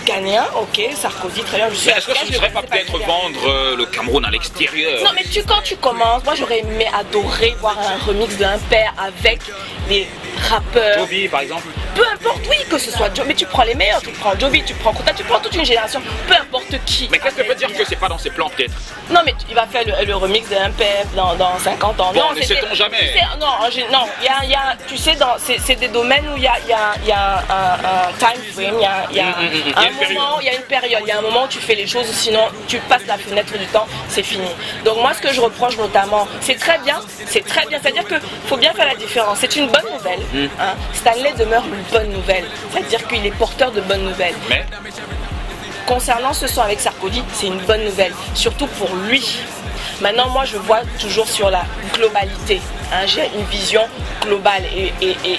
Ghanéen, ok, Sarkozy, très bien. Est-ce que ce ne serait pas peut-être vendre le Cameroun à l'extérieur? Non, mais quand tu commences, moi j'aurais adoré voir un remix d'Un Père avec les rappeurs. Jovi, par exemple. Peu importe, oui, que ce soit Jovi, mais tu prends les meilleurs, tu prends Jovi, tu prends Kota, tu prends toute une génération, peu importe qui. Mais qu'est-ce que ça veut dire que c'est pas dans ses plans peut-être? Non, mais il va faire le remix d'Un Père dans 50 ans. Bon, ne sait-on jamais. Non, tu sais, c'est des domaines où il y a un time frame, il y a une période, il y a un moment où tu fais les choses, sinon tu passes la fenêtre du temps, c'est fini. Donc moi, ce que je reproche notamment, c'est très bien, c'est-à-dire qu'il faut bien faire la différence. C'est une bonne nouvelle. Stanley demeure une bonne nouvelle, c'est-à-dire qu'il est porteur de bonnes nouvelles. Mais concernant ce son avec Sarkozy, c'est une bonne nouvelle, surtout pour lui. Maintenant, moi, je vois toujours sur la globalité. J'ai une vision globale et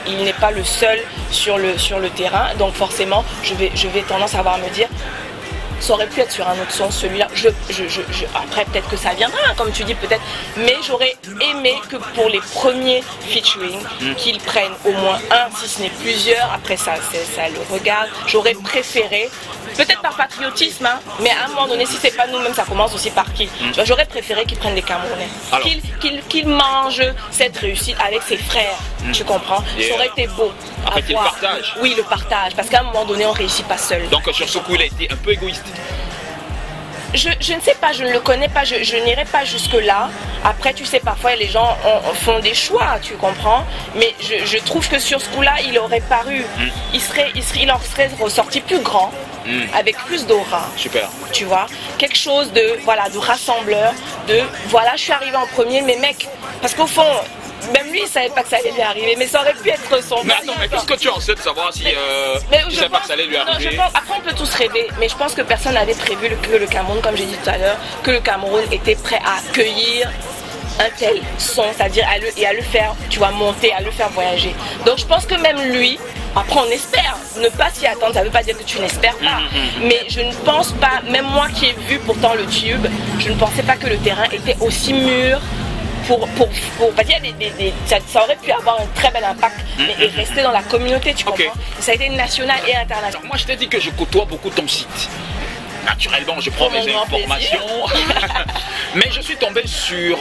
il n'est pas le seul sur le terrain. Donc forcément, je vais tendance à me dire, ça aurait pu être sur un autre son, celui-là. Après, peut-être que ça viendra, hein, comme tu dis, peut-être. Mais j'aurais aimé que pour les premiers featuring, qu'ils prennent au moins un, si ce n'est plusieurs. Après, ça le regarde. J'aurais préféré, peut-être par patriotisme, hein, mais à un moment donné, si c'est pas nous-mêmes, ça commence aussi par qui. J'aurais préféré qu'ils prennent des Camerounais. Qu'ils mangent cette réussite avec ses frères. Tu comprends? Ça aurait été beau. En fait, il partage. Oui, le partage. Parce qu'à un moment donné, on ne réussit pas seul. Donc, sur ce coup, il a été un peu égoïste. Je ne sais pas, je ne le connais pas, je n'irai pas jusque-là. Après, tu sais, parfois les gens font des choix, tu comprends. Mais je trouve que sur ce coup-là, il aurait paru, il en serait ressorti plus grand, avec plus d'aura. Super. Tu vois, quelque chose de rassembleur, voilà, je suis arrivé en premier, mais mec, parce qu'au fond, même lui, il savait pas que ça allait lui arriver, mais ça aurait pu être son... Mais attends, mais qu'est-ce que tu en sais de savoir si tu savais pas que ça allait lui arriver? Après, on peut tous rêver, mais je pense que personne n'avait prévu que le Cameroun, comme j'ai dit tout à l'heure, que le Cameroun était prêt à accueillir un tel son, c'est-à-dire à le faire, tu vois, monter, à le faire voyager. Donc je pense que même lui, après on espère, ne pas s'y attendre, ça ne veut pas dire que tu n'espères pas, mais je ne pense pas, même moi qui ai vu pourtant le tube, je ne pensais pas que le terrain était aussi mûr. Ça aurait pu avoir un très bel impact, mais rester dans la communauté, tu comprends. Ça a été national et international. Alors, moi, je t'ai dit que je côtoie beaucoup ton site. Naturellement, je prends mes informations, mais je suis tombé sur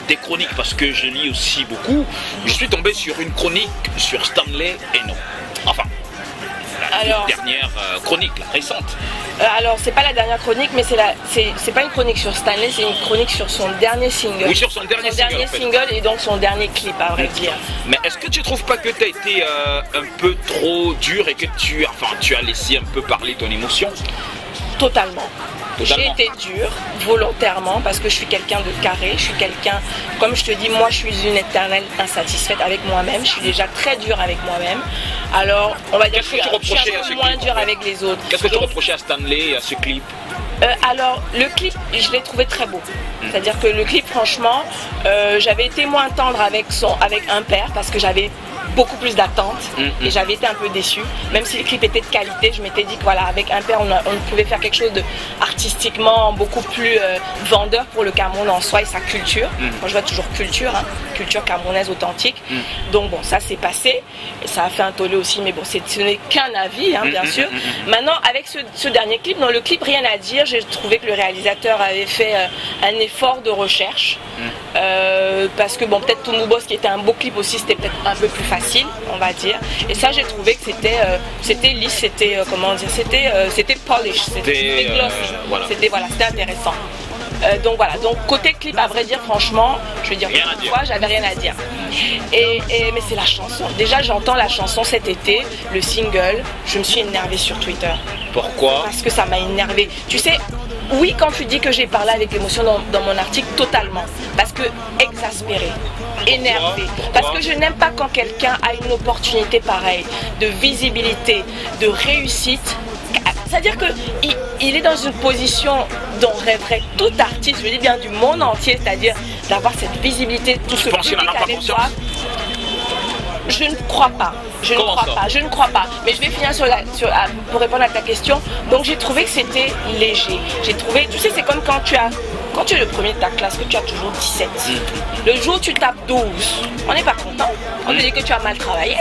des chroniques parce que je lis aussi beaucoup. Je suis tombé sur une chronique sur Stanley Eno. Enfin, la dernière chronique, la récente. Alors, c'est pas la dernière chronique, mais c'est pas une chronique sur Stanley, c'est une chronique sur son dernier single. Oui, sur son dernier single et donc son dernier clip, à vrai dire. Mais est-ce que tu trouves pas que tu as été un peu trop dur et que tu as laissé un peu parler ton émotion? Totalement. J'ai été dure, volontairement, parce que je suis quelqu'un de carré, je suis quelqu'un, comme je te dis, moi je suis une éternelle insatisfaite avec moi-même, je suis déjà très dure avec moi-même, alors on va dire que je suis un peu moins dure avec les autres. Qu'est-ce que tu reprochais à Stanley et à ce clip? Alors le clip, je l'ai trouvé très beau, c'est-à-dire que le clip, franchement, j'avais été moins tendre avec un père, parce que j'avais beaucoup plus d'attentes et j'avais été un peu déçue, même si le clip était de qualité. Je m'étais dit que voilà, avec un père on pouvait faire quelque chose de artistiquement beaucoup plus vendeur pour le Cameroun en soi et sa culture. Moi je vois toujours culture, hein, culture camerounaise authentique. Donc bon, ça s'est passé et ça a fait un tollé aussi, mais bon, ce n'est qu'un avis, hein, bien sûr. Maintenant, avec ce dernier clip, dans le clip, rien à dire. J'ai trouvé que le réalisateur avait fait un effort de recherche parce que bon, peut-être Toumou qui était un beau clip aussi, c'était peut-être un peu plus facile, on va dire. Et ça, j'ai trouvé que c'était lisse, c'était comment dire, c'était polish, c'était glossy, c'était intéressant. Donc voilà, donc côté clip, à vrai dire, franchement, je veux dire, j'avais rien à dire. Mais c'est la chanson. Déjà, j'entends la chanson cet été, le single, je me suis énervée sur Twitter. Pourquoi? Parce que ça m'a énervée. Tu sais, oui, quand tu dis que j'ai parlé avec l'émotion dans mon article, totalement. Parce que exaspérée, énervée. Parce que je n'aime pas quand quelqu'un a une opportunité pareille, de visibilité, de réussite. C'est-à-dire qu'il est dans une position dont rêverait tout artiste, je dis bien du monde entier, c'est-à-dire d'avoir cette visibilité, tout ce public avec toi. Je ne crois pas. Je ne crois pas. Mais je vais finir pour répondre à ta question. Donc j'ai trouvé que c'était léger. J'ai trouvé, tu sais, c'est comme quand tu es le premier de ta classe, que tu as toujours 17. Le jour où tu tapes 12, on n'est pas content. On te dit que tu as mal travaillé.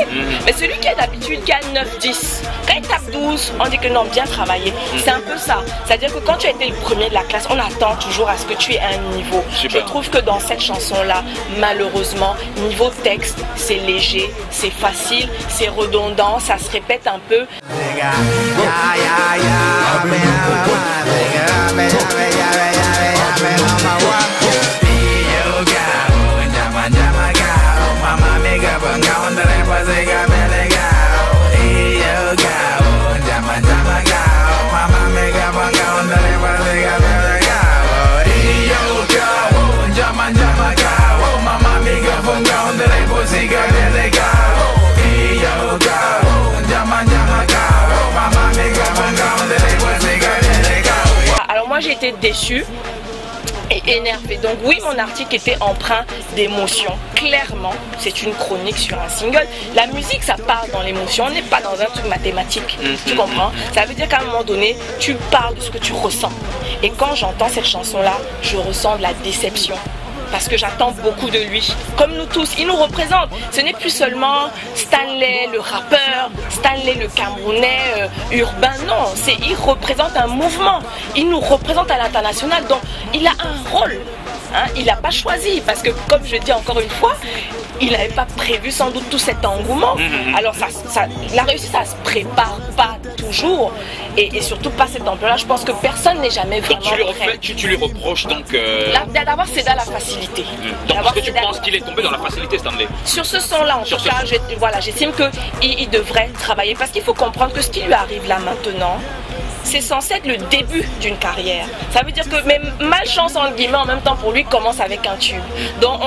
Mais celui qui a d'habitude, qui a 9, 10, quand il tape 12, on dit que non, bien travaillé. C'est un peu ça. C'est-à-dire que quand tu as été le premier de la classe, on attend toujours à ce que tu aies un niveau. Je trouve que dans cette chanson-là, malheureusement, niveau texte, c'est léger, c'est facile, c'est redondant, ça se répète un peu. Alors moi j'ai été déçue et énervé. Donc oui, mon article était empreint d'émotion. Clairement, c'est une chronique sur un single. La musique, ça parle dans l'émotion. On n'est pas dans un truc mathématique. Tu comprends? Ça veut dire qu'à un moment donné, tu parles de ce que tu ressens. Et quand j'entends cette chanson-là, je ressens de la déception. Parce que j'attends beaucoup de lui. Comme nous tous, il nous représente. Ce n'est plus seulement Stanley, le rappeur, Stanley, le Camerounais urbain. Non, il représente un mouvement. Il nous représente à l'international. Donc, il a un rôle. Hein, il n'a pas choisi. Parce que, comme je dis encore une fois, il n'avait pas prévu sans doute tout cet engouement. Alors, la réussite, ça ne se prépare pas toujours. Et surtout pas cette ampleur-là. Je pense que personne n'est jamais vraiment prêt. Tu lui reproches donc... D'abord, c'est dans la facilité. Donc, est-ce que tu penses qu'il est tombé dans la facilité, Stanley? Sur ce son-là, en tout cas, j'estime qu'il devrait travailler. Parce qu'il faut comprendre que ce qui lui arrive là maintenant, c'est censé être le début d'une carrière. Ça veut dire que même malchance en guillemets en même temps pour lui commence avec un tube. Donc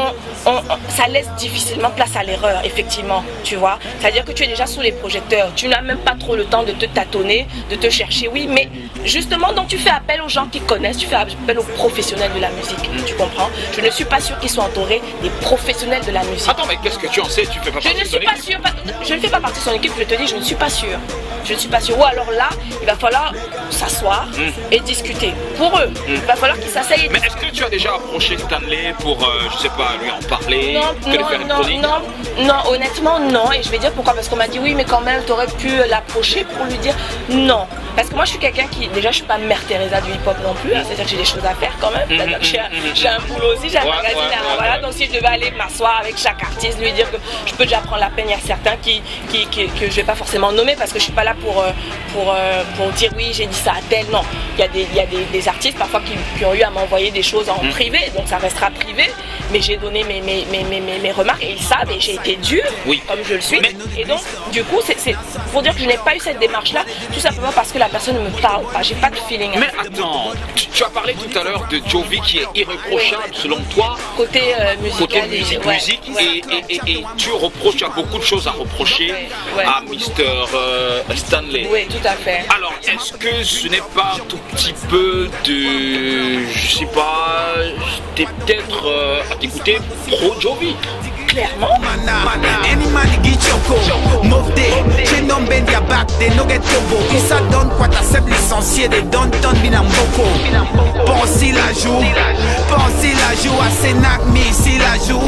ça laisse difficilement place à l'erreur, effectivement, tu vois. C'est-à-dire que tu es déjà sous les projecteurs, tu n'as même pas trop le temps de te tâtonner, de te chercher, oui, mais justement, donc tu fais appel aux gens qui connaissent, tu fais appel aux professionnels de la musique, tu comprends? Je ne suis pas sûre qu'ils soient entourés des professionnels de la musique. Attends, mais qu'est-ce que tu en sais? Tu fais pas partie de son équipe? Je ne suis pas sûre, je ne fais pas partie de son équipe, je te dis, je ne suis pas sûre. Je ne suis pas sûre. Ou alors là, il va falloir s'asseoir et discuter. Pour eux, il va falloir qu'ils s'asseyent. Mais est-ce que tu as déjà approché Stanley pour, je sais pas, lui en parler, non, honnêtement non. Et je vais dire pourquoi. Parce qu'on m'a dit oui, mais quand même, tu aurais pu l'approcher pour lui dire non. Parce que moi, je suis quelqu'un qui, déjà, je suis pas Mère Teresa du hip-hop non plus. Hein, c'est-à-dire que j'ai des choses à faire quand même. C'est-à-dire que j'ai un boulot aussi, j'ai un magazine. Voilà, donc si je devais aller m'asseoir avec chaque artiste, lui dire que je peux déjà prendre la peine, il y a certains que je vais pas forcément nommer parce que je suis pas là pour dire oui, j'ai dit ça à tel. Non, il y a des artistes parfois qui ont eu à m'envoyer des choses en privé, donc ça restera privé. Mais j'ai donné mes remarques et ils savent, et j'ai été dure, comme je le suis. Et donc, du coup, c'est pour dire que je n'ai pas eu cette démarche-là, tout simplement parce que la personne ne me parle pas, j'ai pas de feeling. Mais attends, tu as parlé tout à l'heure de Jovi qui est irréprochable selon toi. Côté musical, musique, et tu as beaucoup de choses à reprocher à Mr. Stanley. Oui, tout à fait. Alors, est-ce que ce n'est pas un tout petit peu de, je sais pas, t'es peut-être à t'écouter pro Jovi? Clairement. Any man get choco, move day. They don't bend their back, they no get turbo. Ils adonnent quoi ta seb licencié, they don't turn binamboko. Pensi la joue, à Sénac, me si la joue.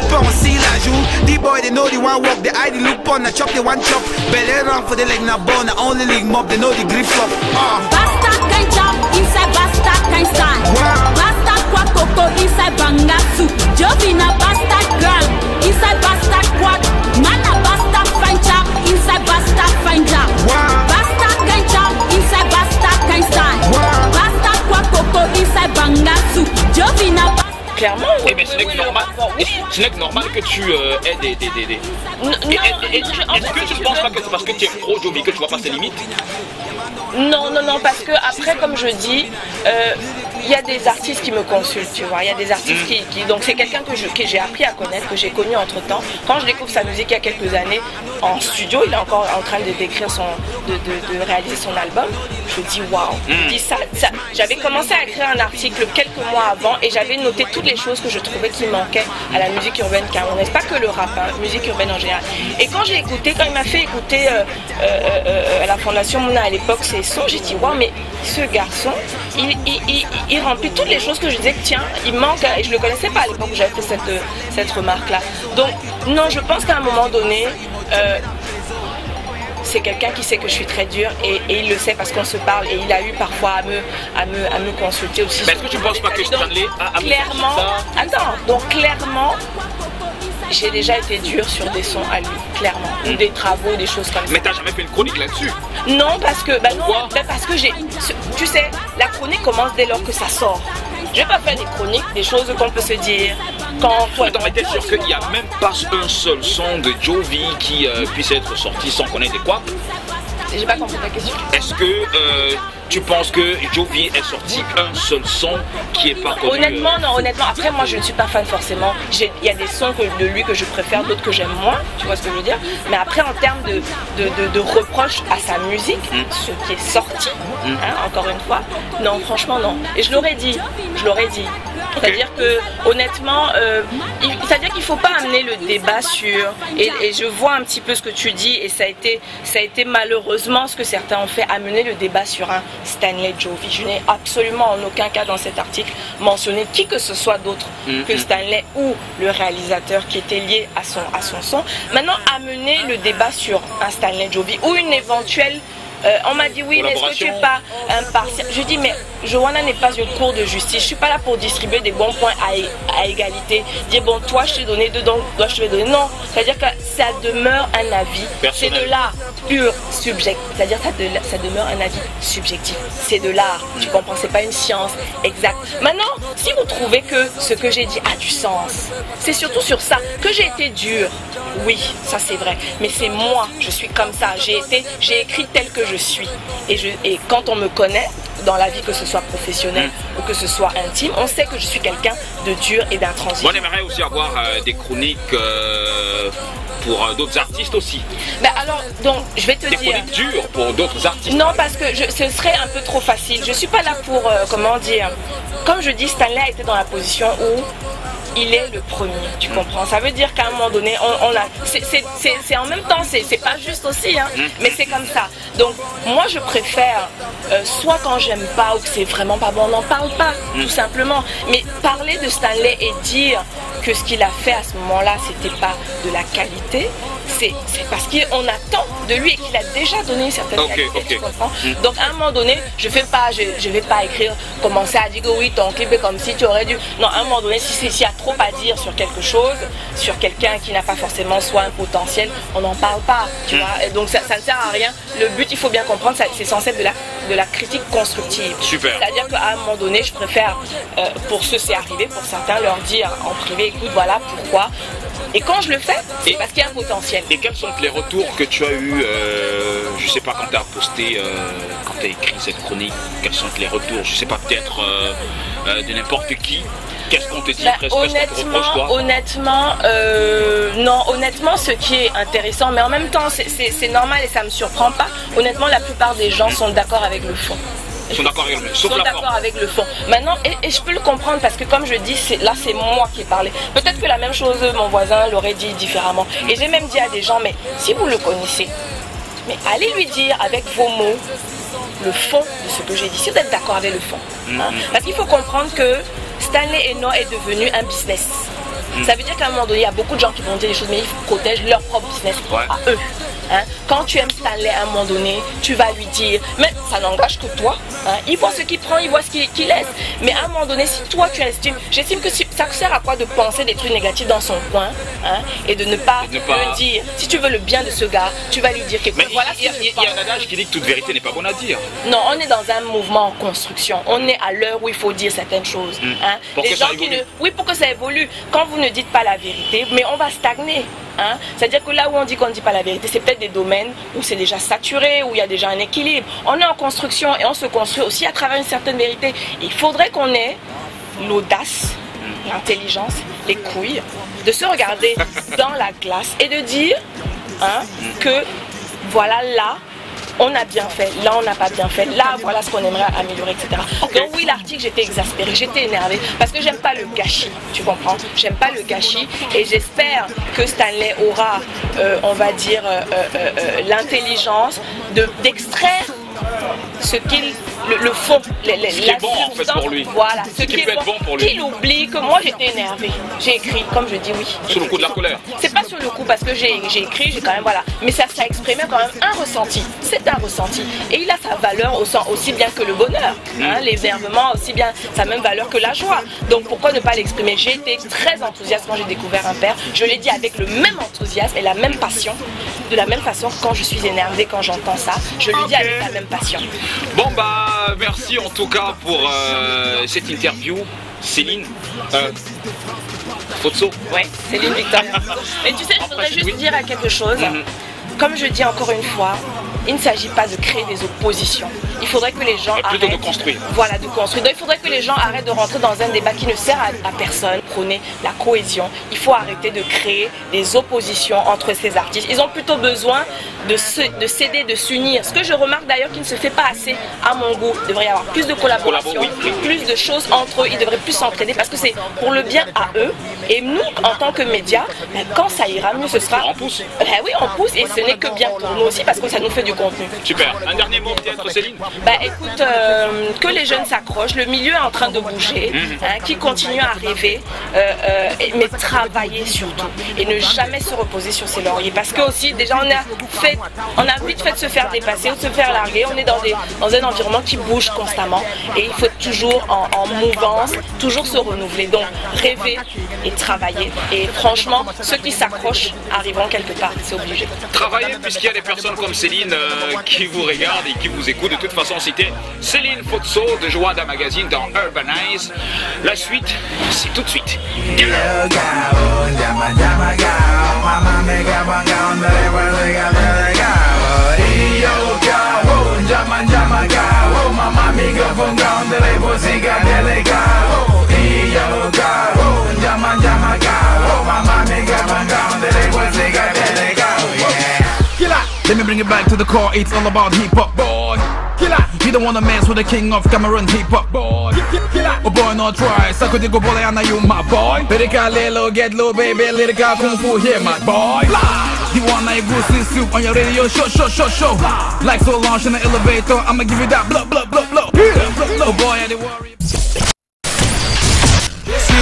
Pensi la joue, the boy they know the one walk, the eye they look on, the chop the one chop. Belly run for the leg na bone, the only leg mob, they know the grief up. Basta can chop, inside basta can stand. Basta kwa koko, inside bangasu. Jovi na basta girl. Inside bastard quad, man a bastard fine chap. Inside bastard fine job. Bastard can chop, inside bastard can stand. Bastard quad coco, inside bangasu. Jovina bastard. Clairement, oui. Mais ce n'est que normal. Ce n'est que normal que tu aies des. Est-ce que tu ne penses pas que c'est parce que tu es pro Jovi que tu vois pas ses limites? Non, parce que après, comme je dis, il y a des artistes qui me consultent, tu vois. Il y a des artistes qui donc c'est quelqu'un que j'ai appris à connaître, que j'ai connu entre temps. Quand je découvre sa musique il y a quelques années en studio, il est encore en train d'écrire de réaliser son album. Je dis waouh. J'avais commencé à écrire un article quelques mois avant et j'avais noté toutes les choses que je trouvais qui manquaient à la musique urbaine camerounaise, pas que le rap, hein, musique urbaine en général. Et quand j'ai écouté, quand il m'a fait écouter à la Fondation Mouna à l'époque ses sons, j'ai dit waouh, mais ce garçon, il remplit toutes les choses que je disais que tiens, il manque, et je le connaissais pas à l'époque où j'avais fait cette remarque-là. Donc non, je pense qu'à un moment donné, c'est quelqu'un qui sait que je suis très dure et il le sait parce qu'on se parle et il a eu parfois à me consulter aussi. Mais est-ce que tu ne penses pas que Stanley a clairement, donc clairement, j'ai déjà été dure sur des sons à lui, clairement, ou des travaux, des choses comme ça. Mais t'as jamais fait une chronique là-dessus? Non, parce que, parce que tu sais, la chronique commence dès lors que ça sort. Je vais pas faire des chroniques, des choses qu'on peut se dire quand faut. Attends, mais t'es sûr qu'il n'y a même pas un seul son de Jovi qui puisse être sorti sans connaître des quoi? J'ai pas compris ta question. Est-ce que tu penses que Jovi ait sorti un seul son qui est pas connu? Honnêtement, non, honnêtement. Après, moi, je ne suis pas fan forcément. Il y a des sons de lui que je préfère, d'autres que j'aime moins. Tu vois ce que je veux dire? Mais après, en termes de reproches à sa musique, ce qui est sorti, encore une fois, non, franchement, non. Et je l'aurais dit. C'est-à-dire que, honnêtement, c'est-à-dire qu'il ne faut pas amener le débat sur... Et je vois un petit peu ce que tu dis, et ça a été malheureusement ce que certains ont fait, amener le débat sur un Stanley Jovi. Je n'ai absolument en aucun cas dans cet article mentionné qui que ce soit d'autre que Stanley ou le réalisateur qui était lié à son son. Maintenant, amener le débat sur un Stanley Jovi ou une éventuelle... on m'a dit oui, mais est-ce que tu n'es pas impartial? Je dis mais Joanna n'est pas une cour de justice. Je ne suis pas là pour distribuer des bons points à égalité. Dire bon, toi je t'ai donné 2, donc toi je te vais donner. Non, c'est-à-dire que ça demeure un avis. C'est de l'art pur subjectif. C'est-à-dire que ça demeure un avis subjectif. C'est de l'art. Tu comprends? C'est pas une science exacte. Maintenant, si vous trouvez que ce que j'ai dit a du sens, c'est surtout sur ça que j'ai été dure. Oui, ça c'est vrai. Mais c'est moi. Je suis comme ça. J'ai écrit tel que je suis. Et quand on me connaît, dans la vie, que ce soit professionnelle ou que ce soit intime, on sait que je suis quelqu'un de dur et d'intransigeant. On aimerait aussi avoir des chroniques pour d'autres artistes aussi. Ben alors, donc, je vais te dire... Des chroniques dures pour d'autres artistes. Non, parce que ce serait un peu trop facile. Je suis pas là pour, comment dire... Comme je dis, Stanley a été dans la position où il est le premier, tu comprends? Ça veut dire qu'à un moment donné, c'est en même temps, c'est pas juste aussi, hein, mais c'est comme ça. Donc, moi, je préfère, soit quand j'aime pas ou que c'est vraiment pas bon, on n'en parle pas, tout simplement. Mais parler de Stanley et dire que ce qu'il a fait à ce moment-là, c'était pas de la qualité, c'est parce qu'on attend de lui et qu'il a déjà donné une certaine qualité, tu comprends? Donc, à un moment donné, je vais pas écrire, commencer à dire que oui, ton clip est comme si tu aurais dû... Non, à un moment donné, s'il y a trop à dire sur quelque chose, sur quelqu'un qui n'a pas forcément soit un potentiel, on n'en parle pas, tu vois. Et donc ça ne sert à rien. Le but, il faut bien comprendre, c'est censé être de la critique constructive. Super. C'est-à-dire qu'à un moment donné, je préfère, pour ceux c'est arrivé, pour certains, leur dire en privé, écoute, voilà pourquoi. Et quand je le fais, c'est parce qu'il y a un potentiel. Et quels sont les retours que tu as eu, je sais pas, quand tu as posté, quand tu as écrit cette chronique, quels sont les retours, je sais pas, peut-être de n'importe qui? Qu'est-ce qu'on te dit? Honnêtement, non, honnêtement, ce qui est intéressant, mais en même temps, c'est normal et ça me surprend pas. Honnêtement, la plupart des gens sont d'accord avec le fond. Ils sont d'accord avec le fond. Maintenant, et je peux le comprendre parce que comme je dis, là c'est moi qui ai parlé. Peut-être que la même chose, mon voisin l'aurait dit différemment. Et j'ai même dit à des gens, mais si vous le connaissez, mais allez lui dire avec vos mots le fond de ce que j'ai dit, si vous êtes d'accord avec le fond. Hein? Parce qu'il faut comprendre que Stanley Eno est devenu un business. Ça veut dire qu'à un moment donné, il y a beaucoup de gens qui vont dire des choses, mais ils protègent leur propre business à eux. Hein? Quand tu aimes Stanley à un moment donné, tu vas lui dire, mais ça n'engage que toi. Hein? Il voit ce qu'il prend, il voit ce qu'il laisse. Mais à un moment donné, si toi tu estimes, j'estime que ça sert à quoi de penser des trucs négatifs dans son coin, hein? Et de ne pas le dire. Si tu veux le bien de ce gars, tu vas lui dire que voilà. Il y a un adage qui dit que toute vérité n'est pas bonne à dire. Non, on est dans un mouvement en construction. On est à l'heure où il faut dire certaines choses. Hein? Les gens oui, pour que ça évolue. Quand vous ne dites pas la vérité, mais on va stagner. Hein? C'est-à-dire que là où on dit qu'on ne dit pas la vérité, c'est peut-être des domaines où c'est déjà saturé, où il y a déjà un équilibre. On est en construction et on se construit aussi à travers une certaine vérité. Il faudrait qu'on ait l'audace, l'intelligence, les couilles, de se regarder dans la glace et de dire que voilà, là, on a bien fait, là on n'a pas bien fait, là voilà ce qu'on aimerait améliorer, etc. Donc oui, l'article, j'étais exaspérée, j'étais énervée parce que j'aime pas le gâchis, tu comprends? J'aime pas le gâchis et j'espère que Stanley aura, on va dire, l'intelligence d'extraire ce qu'il, le fond, ce qui est bon en fait pour lui. Voilà, ce qui peut être bon pour lui. Qu'il oublie que moi j'étais énervée, j'ai écrit comme je dis oui. Sur le coup de la colère. C'est pas sur le coup parce que j'ai écrit, j'ai quand même voilà, mais ça exprimait quand même un ressenti. C'est un ressenti et il a sa valeur aussi bien que le bonheur, l'énervement aussi bien sa même valeur que la joie. Donc pourquoi ne pas l'exprimer? J'ai été très enthousiaste quand j'ai découvert un père. Je l'ai dit avec le même enthousiasme et la même passion, de la même façon que quand je suis énervée quand j'entends ça, je le dis avec la même passion. Bon bah merci en tout cas pour cette interview, Céline. Fotso. Ouais, Céline Victoria. Et tu sais, je voudrais juste dire à quelque chose. Comme je dis encore une fois, il ne s'agit pas de créer des oppositions. Il faudrait que les gens plutôt arrêtent, de construire. Voilà, de construire. Donc il faudrait que les gens arrêtent de rentrer dans un débat qui ne sert à personne. Prôner la cohésion. Il faut arrêter de créer des oppositions entre ces artistes. Ils ont plutôt besoin de s'aider, de s'unir. Ce que je remarque d'ailleurs qu'il ne se fait pas assez à mon goût. Il devrait y avoir plus de collaboration, plus de choses entre eux. Ils devraient plus s'entraider parce que c'est pour le bien à eux. Et nous, en tant que médias, quand ça ira mieux, ce sera... On pousse. Oui, on pousse et ce n'est que bien pour nous aussi parce que ça nous fait du contenu. Super. Un dernier mot peut-être, Céline? Écoute, que les jeunes s'accrochent, le milieu est en train de bouger, qui continue à rêver, mais travailler surtout et ne jamais se reposer sur ses lauriers parce que aussi déjà on a vite fait de se faire dépasser ou de se faire larguer, on est dans un environnement qui bouge constamment et il faut être toujours en mouvance, toujours se renouveler, donc rêver et travailler et franchement ceux qui s'accrochent arriveront quelque part, c'est obligé. Travailler puisqu'il y a des personnes comme Céline qui vous regardent et qui vous écoutent. De toute façon, c'était Céline Fotso de Joanda Magazine dans Urbanize. La suite, c'est tout de suite. Let me bring it back to the core, it's all about hip-hop, boy. You don't wanna mess with the king of Cameroon hip-hop, boy. Oh boy, no try, suck with the go boy, you my boy. Lyrical, little, get low, baby, lyrical, kung fu, here, my boy. You wanna go see soup on your radio, show. Like Solange in the elevator, I'ma give you that blow. Oh boy, I the worry.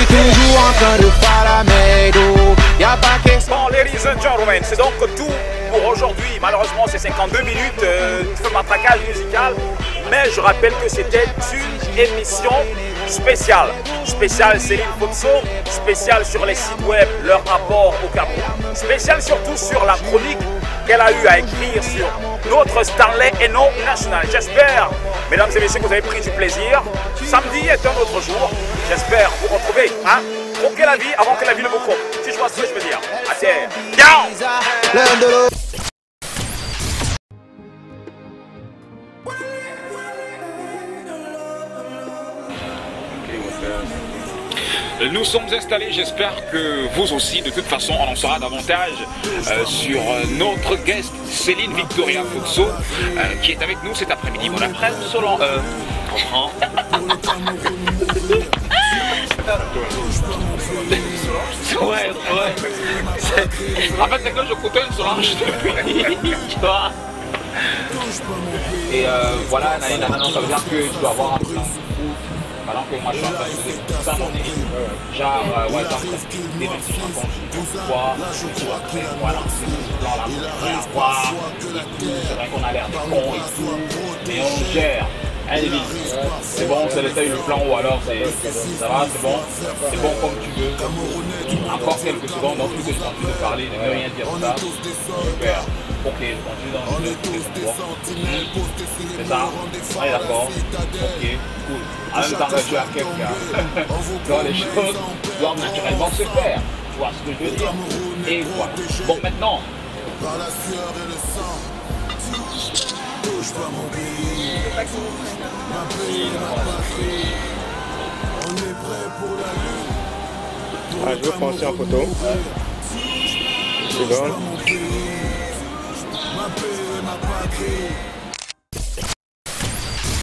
Toujours en train de faire la médo. Y'a pas question. Bon, ladies and gentlemen, c'est donc tout pour aujourd'hui. Malheureusement, c'est 52 minutes de matraquage musical. Mais je rappelle que c'était une émission spéciale. Spéciale Céline Fotso, spéciale sur les sites web, leur rapport au Cameroun. Spéciale surtout sur la chronique qu'elle a eu à écrire sur notre Starlet et non national. J'espère, mesdames et messieurs, que vous avez pris du plaisir. Samedi est un autre jour. J'espère vous retrouver. Croquez la vie avant que la vie ne vous croque. Si je vois ce que je veux dire. À terre. Ciao. Nous sommes installés, j'espère que vous aussi. De toute façon, on en saura davantage sur notre guest Céline Victoria Fotso qui est avec nous cet après-midi. Bon après-midi, Solan. Ouais. En fait, c'est que je coûtais Solange depuis. Tu vois. Et voilà, maintenant ça veut dire que tu dois avoir un plan. Alors que moi je suis en train de faire ça mon équipe. Genre, ouais, j'en train de même si je rencontre quoi, voilà, ce plan-là, rien à voir, c'est vrai qu'on a l'air de con et tout, mais on gère. Allez vite, c'est bon, c'est le plan ou alors ça va, c'est bon comme tu veux. Encore quelques secondes, donc plus que je continue de parler, ne veux rien dire de ça. Super. Ok, je continue dans le jeu. C'est ça? Allez, d'accord. Ok, cool. En même temps que tu as quelqu'un, donc les choses doivent naturellement se faire. Tu vois ce que je veux dire? Et voilà. Bon, maintenant. Ah, je veux penser en photo. Seconde.